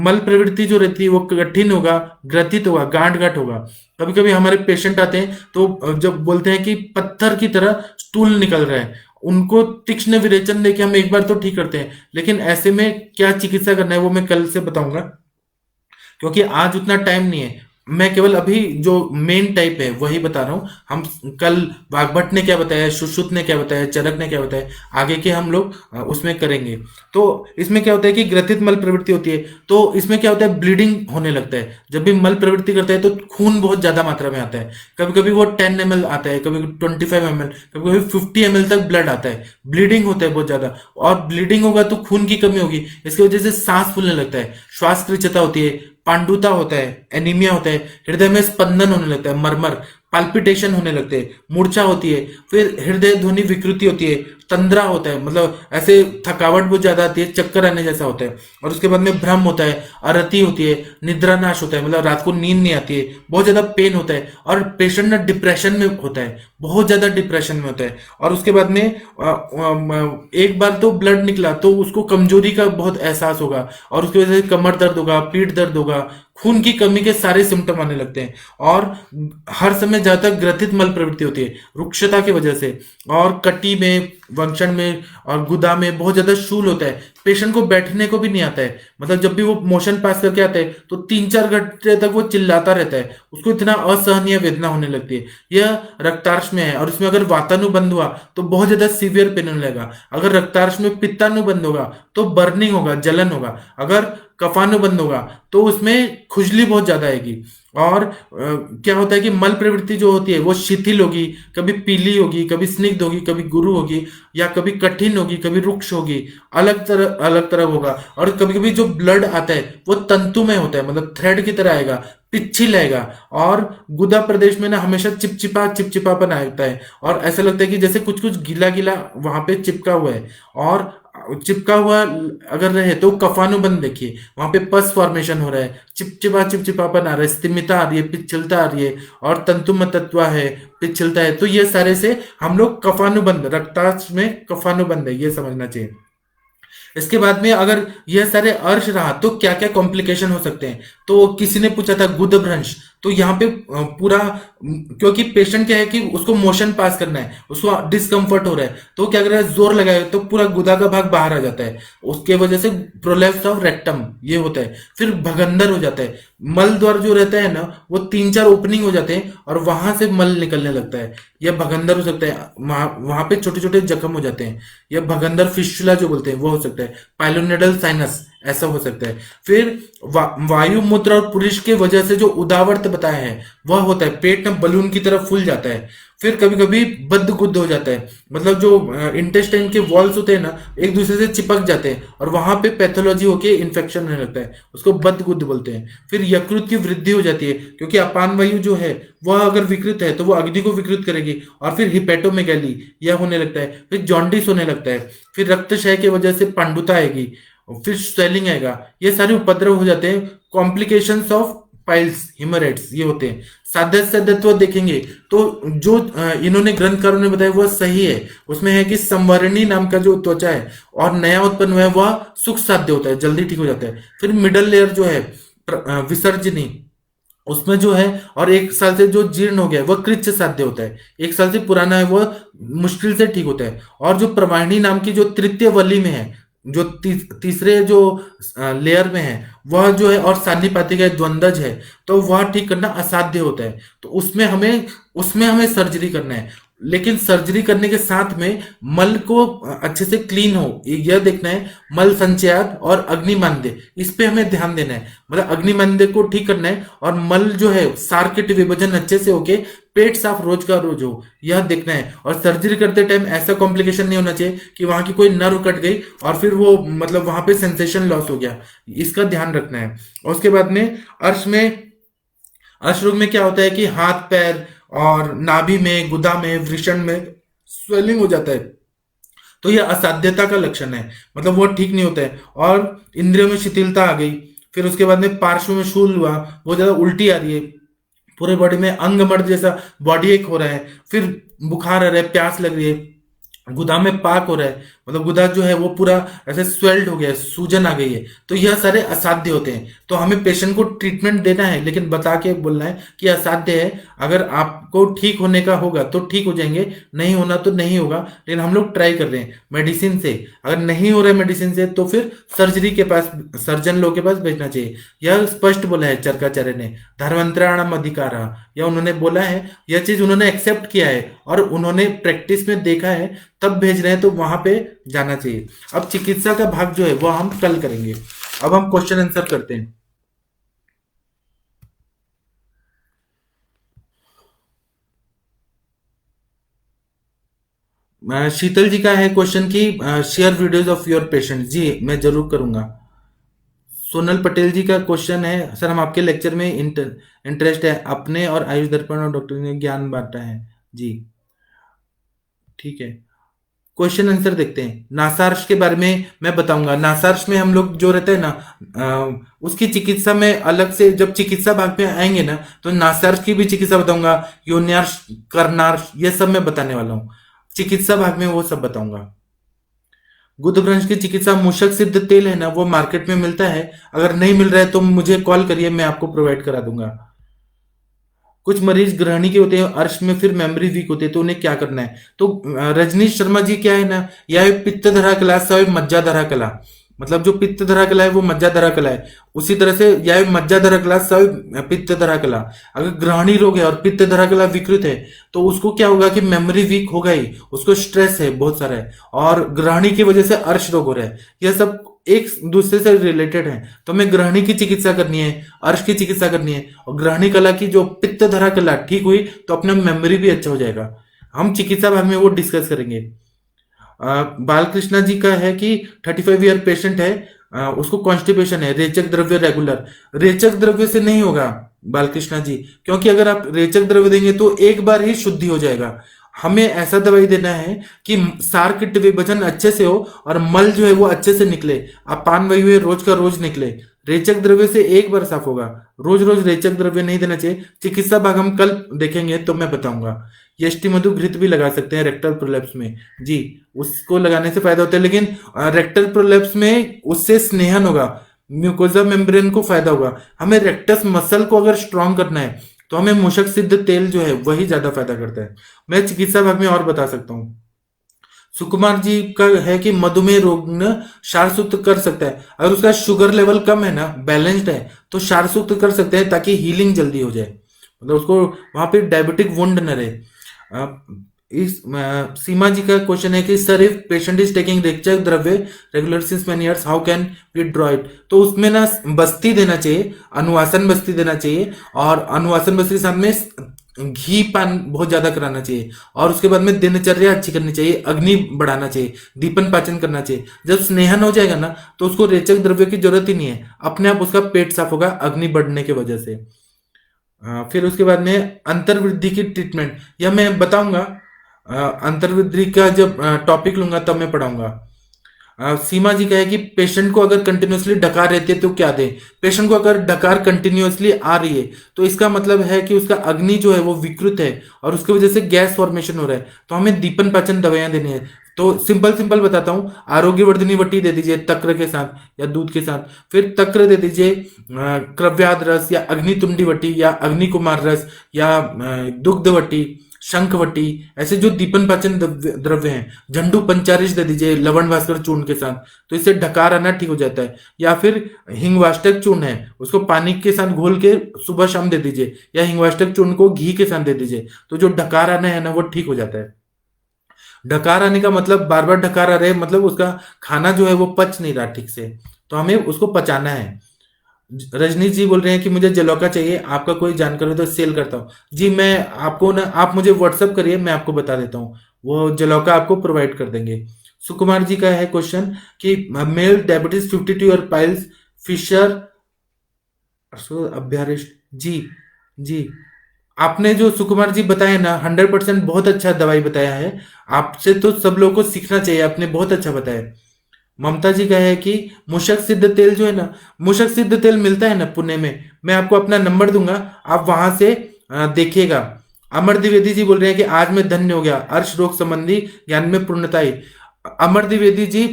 मल प्रवृत्ति जो रहती है वो कठिन होगा, ग्रथित होगा, गांठ गांठ होगा। कभी कभी हमारे पेशेंट आते हैं तो जब बोलते हैं कि पत्थर की तरह स्टूल निकल रहा है, उनको तीक्ष्ण विरेचन देके हम एक बार तो ठीक करते हैं, लेकिन ऐसे में क्या चिकित्सा करना है वो मैं कल से बताऊंगा, क्योंकि आज उतना टाइम नहीं है। मैं केवल अभी जो मेन टाइप है वही बता रहा हूँ। हम कल वाग्भट ने क्या बताया, सुश्रुत ने क्या बताया, चरक ने क्या बताया, आगे के हम लोग उसमें करेंगे। तो इसमें क्या होता है कि ग्रथित मल प्रवृत्ति होती है, तो इसमें क्या होता है ब्लीडिंग होने लगता है। जब भी मल प्रवृत्ति करता है तो खून बहुत ज्यादा मात्रा में आता है, कभी कभी वो 10 ml आता है, कभी 25 ml, कभी कभी 50 ml तक ब्लड आता है। ब्लीडिंग होता है बहुत ज्यादा, और ब्लीडिंग होगा तो खून की कमी होगी, इसकी वजह से सांस फूलने लगता है, श्वास कृच्छता होती है, पांडुता होता है, एनीमिया होता है, हृदय में स्पंदन होने लगता है, मरमर, पाल्पिटेशन होने लगते हैं, मूर्छा होती है, फिर हृदय ध्वनि विकृति होती है, तंद्रा होता है, मतलब ऐसे थकावट बहुत ज्यादा आती है, चक्कर आने जैसा होता है। और उसके बाद में भ्रम होता है, अरति होती है, निद्रा नाश होता है, मतलब रात को नींद नहीं आती है, बहुत ज्यादा पेन होता है, और पेशेंट ना डिप्रेशन में होता है, बहुत ज्यादा डिप्रेशन में होता है। और उसके बाद में एक बार तो ब्लड निकला तो उसको कमजोरी का बहुत एहसास होगा, और उसकी वजह से कमर दर्द होगा, पीठ दर्द होगा, खून की कमी के सारे सिम्टम आने लगते हैं। और हर समय ज्यादा ग्रथित मल प्रवृत्ति होती है रुक्षता की वजह से। और कटी में, वंक्षण में और गुदा में बहुत ज्यादा शूल होता है, पेशेंट को बैठने को भी नहीं आता है, मतलब जब भी वो मोशन पास करके आता है तो 3-4 घंटे तक वो चिल्लाता रहता है, उसको इतना असहनीय वेदना होने लगती है। यह रक्तार्श में है, और इसमें अगर वातानुबंध हुआ तो बहुत ज्यादा सीवियर पेन होने लगेगा। अगर रक्तार्श में पित्तानुबंध होगा तो बर्निंग होगा, जलन होगा। अगर कफानुबंध होगा तो उसमें खुजली बहुत ज्यादा आएगी। और क्या होता है कि मल प्रवृत्ति जो होती है वो शिथिल होगी, कभी पीली होगी, कभी स्निग्ध होगी, कभी गुरु होगी, या कभी कठिन होगी, कभी रुक्ष होगी, अलग तरह होगा। और कभी कभी जो ब्लड आता है वो तंतु में होता है, मतलब थ्रेड की तरह आएगा, पिच्छिल आएगा। और गुदा प्रदेश में ना हमेशा चिपचिपापन आता है, और ऐसा लगता है कि जैसे कुछ कुछ गीला गीला वहां पे चिपका हुआ है। और चिपका हुआ अगर रहे तो कफानुबंध देखिए, वहां पे पस फॉर्मेशन हो रहा है, चिपचिपापन आ रहा है, स्तिमिता आ रही है, पिच्छलता आ रही है, और तंतुमतत्व है, पिच्छलता है। तो ये सारे से हम लोग कफानुबंध, रक्ताश में कफानुबंध है, ये समझना चाहिए। इसके बाद में अगर यह सारे अर्श रहा तो क्या क्या कॉम्प्लिकेशन हो सकते हैं। तो किसी ने पूछा था गुद भ्रंश, तो यहाँ पे पूरा, क्योंकि पेशेंट क्या है कि उसको मोशन पास करना है, उसको डिस्कम्फर्ट हो रहा है, तो क्या कर रहा है, जोर लगाए तो पूरा गुदा का भाग बाहर आ जाता है, उसके वजह से प्रोलैप्स ऑफ रेक्टम ये होता है। फिर भगंदर हो जाता है, मल द्वार जो रहता है ना वो 3-4 ओपनिंग हो जाते हैं, और वहां से मल निकलने लगता है, यह भगंदर हो सकता है। वहां पे छोटे छोटे जख्म हो जाते हैं, यह भगंदर फिस्टुला जो बोलते हैं वो हो सकता है। पाइलोनेडल साइनस ऐसा हो सकता है। फिर वायु मूत्र और पुरुष के वजह से जो उदावर्त बताया है वह होता है, पेट में बलून की तरफ फूल जाता है। फिर कभी कभी बद्धगुद्ध हो जाता है, मतलब जो इंटेस्टाइन के वॉल्स होते हैं ना एक दूसरे से चिपक जाते हैं, और वहां पे पैथोलॉजी होके इन्फेक्शन होने लगता है, उसको बद्धगुद्ध बोलते हैं। फिर यकृत की वृद्धि हो जाती है, क्योंकि अपान वायु जो है वह अगर विकृत है तो वो अग्नि को विकृत करेगी, और फिर हिपेटोमेगैली यह होने लगता है। फिर जॉन्डिस होने लगता है, फिर रक्तक्षय की वजह से पांडुता आएगी, फिर स्वेलिंग आएगा। ये सारे उपद्रव हो जाते हैं, कॉम्प्लिकेशंस ऑफ पाइल्स, हिमोरेट्स ये होते हैं। साध्य साध्यत्व देखेंगे तो जो इन्होंने ग्रंथकारों ने बताया वह सही है। उसमें है कि संवरणी नाम का जो त्वचा है और नया उत्पन्न हुआ है वह सुख साध्य होता है, जल्दी ठीक हो जाता है। फिर मिडल लेयर जो है विसर्जनी, उसमें जो है, और 1 साल से जो जीर्ण हो गया है वह कृच्छ साध्य होता है, 1 साल से पुराना है वह मुश्किल से ठीक होता है। और जो प्रवाहिनी नाम की जो तृतीय वली में है, जो तीसरे जो लेयर में है वह जो है, और सान्निपातिक है, द्वंद्वज है, तो वह ठीक करना असाध्य होता है। तो उसमें हमें सर्जरी करना है, लेकिन सर्जरी करने के साथ में मल को अच्छे से क्लीन हो यह देखना है। मल संचयात और अग्निमांद्य इस पे हमें ध्यान देना है, मतलब अग्निमांद्य को ठीक करना है, और मल जो है सार्किट विभाजन अच्छे से होके पेट साफ रोज का रोज हो यह देखना है। और सर्जरी करते टाइम ऐसा कॉम्प्लिकेशन नहीं होना चाहिए कि वहां की कोई नर्व कट गई और फिर वो मतलब वहां पे सेंसेशन लॉस हो गया, इसका ध्यान रखना है। और उसके बाद में अर्श रोग में क्या होता है कि हाथ पैर और नाभि में, गुदा में, वृषण में स्वेलिंग हो जाता है, तो यह असाध्यता का लक्षण है, मतलब वो ठीक नहीं होता है। और इंद्रियों में शिथिलता आ गई, फिर उसके बाद में पार्श्व में शूल हुआ, बहुत ज्यादा उल्टी आ रही है, पूरे बॉडी में अंग मर्द जैसा बॉडी एक हो रहा है, फिर बुखार आ रहा है, प्यास लग रही है, गुदा में पाक हो रहा है, मतलब गुदा जो है वो पूरा ऐसे स्वेल्ड हो गया है, सूजन आ गई है, तो यह सारे असाध्य होते हैं। तो हमें पेशेंट को ट्रीटमेंट देना है, लेकिन बता के बोलना है कि असाध्य है, अगर आपको ठीक होने का होगा तो ठीक हो जाएंगे, नहीं होना तो नहीं होगा। लेकिन हम लोग ट्राई कर रहे हैं मेडिसिन से, अगर नहीं हो रहा है मेडिसिन से तो फिर सर्जरी के पास, सर्जन लोग के पास भेजना चाहिए। यह स्पष्ट बोला है चरकाचार्य ने, धर्मांतराणाम अधिकार, यह उन्होंने बोला है, यह चीज उन्होंने एक्सेप्ट किया है और उन्होंने प्रैक्टिस में देखा है, तब भेज रहे हैं, तो वहां पे जाना चाहिए। अब चिकित्सा का भाग जो है वो हम कल करेंगे। अब हम क्वेश्चन आंसर करते हैं। शीतल जी का है क्वेश्चन की share videos of your patient, जी मैं जरूर करूंगा। सोनल पटेल जी का क्वेश्चन है, सर हम आपके लेक्चर में इंटरेस्ट है, अपने और आयुष दर्पण और डॉक्टर ने ज्ञान बांटा है। जी ठीक है। क्वेश्चन आंसर देखते हैं। नासार्श के बारे में मैं बताऊंगा। नासार्श में हम लोग जो रहते हैं ना, उसकी चिकित्सा में अलग से जब चिकित्सा भाग में आएंगे ना, तो नासार्श की भी चिकित्सा बताऊंगा, योनियार्श, कर्नार्श, ये सब मैं बताने वाला हूँ। चिकित्सा भाग में वो सब बताऊंगा। गुदभ्रंश की चिकित्सा, मूषक सिद्ध तेल है ना, वो मार्केट में मिलता है। अगर नहीं मिल रहा है तो मुझे कॉल करिए, मैं आपको प्रोवाइड करा दूंगा। कुछ मरीज ग्रहणी के होते हैं, अर्श में फिर मेमोरी वीक होती है, तो उन्हें क्या करना है? तो रजनीश शर्मा जी क्या है ना, यह पित्त धरा कला सवय मज्जा धरा कला, मतलब जो पित्त धरा कला है वो मज्जा धरा कला है, उसी तरह से यह मज्जा धरा कला सवय पित्त धरा कला। अगर ग्रहणी रोग है और पित्त धरा कला विकृत है तो उसको क्या होगा कि मेमोरी वीक होगा ही, उसको स्ट्रेस है बहुत सारा है, और ग्रहणी की वजह से अर्श रोग हो रहा है। यह सब एक दूसरे से रिलेटेड है। तो हमें ग्रहणी की चिकित्सा करनी है, अर्श की चिकित्सा करनी है, और ग्रहणी कला की जो पित्त धरा कला ठीक हुई तो अपना मेमोरी भी अच्छा हो जाएगा। हम चिकित्सा भाग में वो डिस्कस करेंगे। बालकृष्णा जी का है कि 35 ईयर पेशेंट है, उसको कॉन्स्टिपेशन है, रेचक द्रव्य रेगुलर। रेचक द्रव्य से नहीं होगा बालकृष्णा जी, क्योंकि अगर आप रेचक द्रव्य देंगे तो एक बार ही शुद्धि हो जाएगा। हमें ऐसा दवाई देना है कि सार किट विभाजन अच्छे से हो और मल जो है वो अच्छे से निकले। आप पान वही हुए रोज का रोज निकले। रेचक द्रव्य से एक बार साफ होगा, रोज रोज रेचक द्रव्य नहीं देना चाहिए। चिकित्सा भाग हम कल देखेंगे तो मैं बताऊंगा। यष्टि मधु घृत भी लगा सकते हैं रेक्टल प्रोलैप्स में जी, उसको लगाने से फायदा होता है, लेकिन रेक्टल प्रोलैप्स में उससे स्नेहन होगा, म्यूकोजा मेम्ब्रेन को फायदा होगा। हमें रेक्टस मसल को अगर स्ट्रांग करना है तो हमें मूषक सिद्ध तेल जो है वही ज्यादा फायदा करता है। मैं चिकित्सा भाग में और बता सकता हूँ। सुकुमार जी का है कि मधुमेह रोग न क्षारसूक्त कर सकता है। अगर उसका शुगर लेवल कम है ना, बैलेंस्ड है, तो क्षारसूक्त कर सकते हैं ताकि हीलिंग जल्दी हो जाए, मतलब उसको वहां पे डायबिटिक वुंड न रहे। सीमा जी का क्वेश्चन है कि sir if patient is taking रेचक द्रव्य regular since many years how can we draw it? तो उसमें ना बस्ती देना चाहिए, अनुवासन बस्ती देना चाहिए, और अनुवासन बस्ती के साथ में घी पान बहुत ज्यादा कराना चाहिए, और उसके बाद में दिनचर्या अच्छी करनी चाहिए, अग्नि बढ़ाना चाहिए, दीपन पाचन करना चाहिए। जब स्नेहन हो जाएगा ना तो उसको रेचक द्रव्य की जरूरत ही नहीं है, अपने आप उसका पेट साफ होगा अग्नि बढ़ने की वजह से। फिर उसके बाद में अंतर्वृद्धि की ट्रीटमेंट, यह मैं बताऊंगा। अंतर्वृद्धि का जब टॉपिक लूंगा तब मैं पढ़ाऊंगा। सीमा जी का है कि पेशेंट को अगर कंटिन्यूअसली डकार रहती है तो क्या दें? पेशेंट को अगर डकार कंटिन्यूअसली आ रही है तो इसका मतलब है कि उसका अग्नि जो है वो विकृत है और उसकी वजह से गैस फॉर्मेशन हो रहा है, तो हमें दीपन पाचन दवाइयां देनी है। तो सिंपल सिंपल बताता हूं, आरोग्यवर्धिनी वटी दे दीजिए तक्र के साथ या दूध के साथ, फिर तक्र दे दीजिए क्रव्याद रस या अग्नितुंडी वटी या अग्निकुमार रस या दुग्धवटी, शंखवटी, ऐसे जो दीपन पाचन द्रव्य हैं। झंडू पंचारिश दे दीजिए लवण भास्कर चूर्ण के साथ, तो इससे ढकार आना ठीक हो जाता है। या फिर हिंगवाष्टक चूर्ण है, उसको पानी के साथ घोल के सुबह शाम दे दीजिए, या हिंगवाष्टक चूर्ण को घी के साथ दे दीजिए, तो जो ढकार आना है ना वो ठीक हो जाता है। ढकार आने का मतलब बार बार ढकार आ रहे, मतलब उसका खाना जो है वो पच नहीं रहा ठीक से, तो हमें उसको पचाना है। रजनीश जी बोल रहे हैं कि मुझे जलौका चाहिए, आपका कोई जानकारी हो तो सेल करता हूँ जी। मैं आपको ना, आप मुझे व्हाट्सअप करिए, मैं आपको बता देता हूँ, वो जलौका आपको प्रोवाइड कर देंगे। सुकुमार जी का है क्वेश्चन कि male diabetes 52 year piles fissure अभ्यारिष्ट। जी जी, आपने जो सुकुमार जी बताया ना 100% बहुत अच्छा दवाई बताया है। आपसे तो सब लोगों को सीखना चाहिए, आपने बहुत अच्छा बताया। ममता जी का है कि मूषक सिद्ध तेल जो है ना, मूषक सिद्ध तेल मिलता है ना पुणे में, मैं आपको अपना नंबर दूंगा, आप वहां से देखिएगा। अमर द्विवेदी जी बोल रहे हैं कि आज मैं धन्य हो गया, अर्श रोग संबंधी ज्ञान में पूर्णता आई। अमर द्विवेदी जी,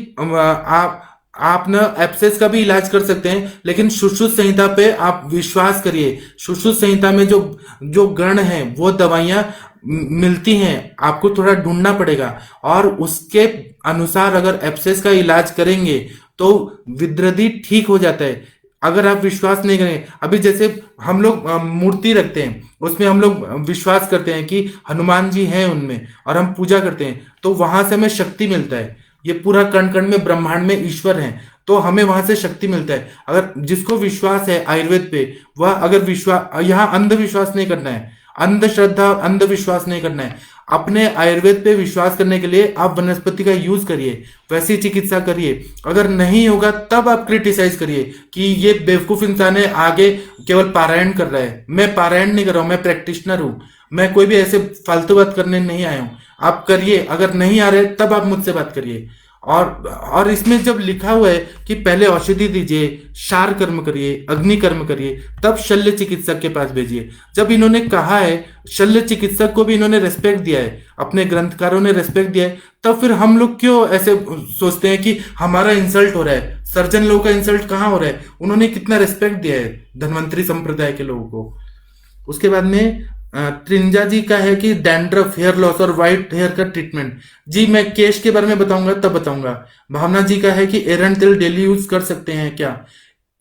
आप ना एप्सेस का भी इलाज कर सकते हैं, लेकिन सुश्रुत संहिता पे आप विश्वास करिए। सुश्रुत संहिता में जो जो गण है वो दवाइयां मिलती हैं, आपको थोड़ा ढूंढना पड़ेगा, और उसके अनुसार अगर एप्सेस का इलाज करेंगे तो विद्रदी ठीक हो जाता है। अगर आप विश्वास नहीं करें, अभी जैसे हम लोग मूर्ति रखते हैं, उसमें हम लोग विश्वास करते हैं कि हनुमान जी हैं उनमें, और हम पूजा करते हैं, तो वहां से हमें शक्ति मिलता है। ये पूरा कण कण में ब्रह्मांड में ईश्वर है, तो हमें वहां से शक्ति मिलता है। अगर जिसको विश्वास है आयुर्वेद पे, वह अगर विश्वास, यहाँ अंधविश्वास नहीं करना है, अंधश्रद्धा अंधविश्वास नहीं करना है। अपने आयुर्वेद पे विश्वास करने के लिए आप वनस्पति का यूज करिए, वैसी चिकित्सा करिए। अगर नहीं होगा तब आप क्रिटिसाइज करिए कि ये बेवकूफ इंसान है, आगे केवल पारायण कर रहा है। मैं पारायण नहीं कर रहा हूं, मैं प्रैक्टिशनर हूं। मैं कोई भी ऐसे फालतू बात करने नहीं आया हूं। आप करिए, अगर नहीं आ रहे तब आप मुझसे बात करिए। और इसमें जब लिखा हुआ है कि पहले औषधि दीजिए, शार कर्म करिए, अग्नि कर्म करिए, तब शल्य चिकित्सक के पास भेजिए। जब इन्होंने कहा है, शल्य चिकित्सक को भी इन्होंने रेस्पेक्ट दिया है, अपने ग्रंथकारों ने रेस्पेक्ट दिया है, तब फिर हम लोग क्यों ऐसे सोचते हैं कि हमारा इंसल्ट हो रहा है? सर्जन लोगों का इंसल्ट कहाँ हो रहा है? उन्होंने कितना रेस्पेक्ट दिया है धन्वंतरी संप्रदाय के लोगों को। उसके बाद में त्रिंजा जी का है कि डैंड्रफ, हेयर लॉस और व्हाइट हेयर का ट्रीटमेंट। जी मैं केश के बारे में बताऊंगा, तब बताऊंगा। भावना जी का है कि एरंड तेल डेली यूज कर सकते हैं क्या?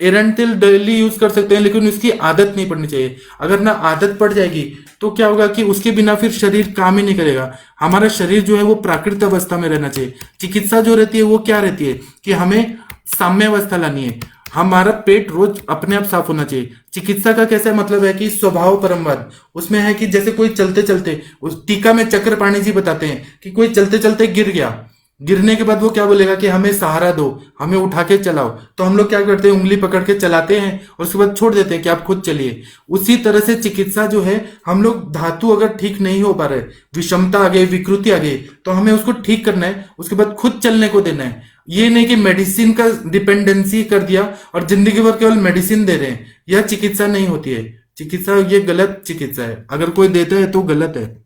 एरंड तेल डेली यूज कर सकते हैं, लेकिन उसकी आदत नहीं पड़नी चाहिए। अगर ना आदत पड़ जाएगी तो क्या होगा कि उसके बिना फिर शरीर काम ही नहीं करेगा। हमारा शरीर जो है वो प्राकृतिक अवस्था में रहना चाहिए। चिकित्सा जो रहती है वो क्या रहती है कि हमें साम्य अवस्था लानी है। हमारा पेट रोज अपने आप साफ होना चाहिए। चिकित्सा का कैसा मतलब है कि स्वभाव परमवाद। उसमें है कि जैसे कोई चलते चलते, उस टीका में चक्रपाणी जी बताते हैं कि कोई चलते चलते गिर गया, गिरने के बाद वो क्या बोलेगा कि हमें सहारा दो, हमें उठा के चलाओ। तो हम लोग क्या करते हैं, उंगली पकड़ के चलाते हैं और उसके बाद छोड़ देते हैं कि आप खुद चलिए। उसी तरह से चिकित्सा जो है, हम लोग धातु अगर ठीक नहीं हो पा रहे, विषमता आ गई, विकृति आ गई, तो हमें उसको ठीक करना है, उसके बाद खुद चलने को देना है। ये नहीं कि मेडिसिन का डिपेंडेंसी कर दिया और जिंदगी भर केवल मेडिसिन दे रहे हैं। यह चिकित्सा नहीं होती है। चिकित्सा, ये गलत चिकित्सा है। अगर कोई देता है तो गलत है।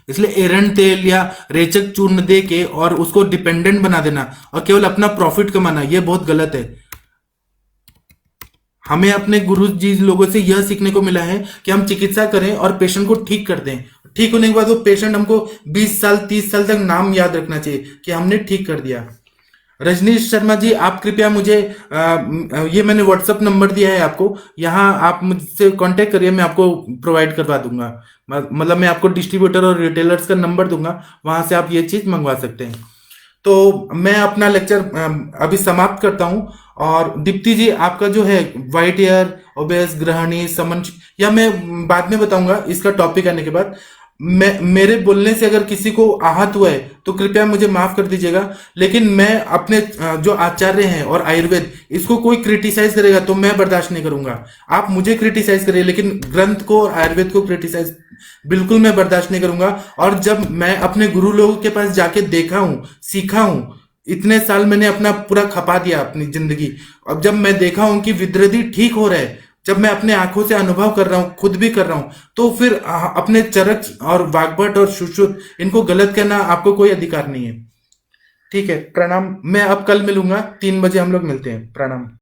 इसलिए एरंड तेल या रेचक चूर्ण दे के और उसको डिपेंडेंट बना देना और केवल अपना प्रॉफिट कमाना, यह बहुत गलत है। हमें अपने गुरु जी लोगों से यह सीखने को मिला है कि हम चिकित्सा करें और पेशेंट को ठीक कर दें। ठीक होने के बाद वो पेशेंट हमको 20 साल 30 साल तक नाम याद रखना चाहिए कि हमने ठीक कर दिया। रजनीश शर्मा जी, आप कृपया मुझे ये मैंने व्हाट्सअप नंबर दिया है आपको, यहाँ आप मुझसे कांटेक्ट करिए, मैं आपको प्रोवाइड करवा दूंगा। मतलब मैं आपको डिस्ट्रीब्यूटर और रिटेलर्स का नंबर दूंगा, वहां से आप ये चीज मंगवा सकते हैं। तो मैं अपना लेक्चर अभी समाप्त करता हूं। और दीप्ति जी, आपका जो है व्हाइट हेयर, ओबेस, ग्रहणी, समन, या मैं बाद में बताऊंगा इसका टॉपिक आने के बाद। मेरे बोलने से अगर किसी को आहत हुआ है तो कृपया मुझे माफ कर दीजिएगा। लेकिन मैं अपने जो आचार्य हैं और आयुर्वेद, इसको कोई क्रिटिसाइज करेगा तो मैं बर्दाश्त नहीं करूंगा। आप मुझे क्रिटिसाइज करिए, लेकिन ग्रंथ को और आयुर्वेद को क्रिटिसाइज बिल्कुल मैं बर्दाश्त नहीं करूंगा। और जब मैं अपने गुरु लोगों के पास जाके देखा हूं, सीखा हूं, इतने साल मैंने अपना पूरा खपा दिया अपनी जिंदगी, अब जब मैं देखा हूं कि विद्रदी ठीक हो रहा है, जब मैं अपने आंखों से अनुभव कर रहा हूं, खुद भी कर रहा हूं, तो फिर अपने चरक और वाग्भट और सुश्रुत, इनको गलत कहना आपको कोई अधिकार नहीं है। ठीक है, प्रणाम। मैं अब कल मिलूंगा, 3 बजे हम लोग मिलते हैं। प्रणाम।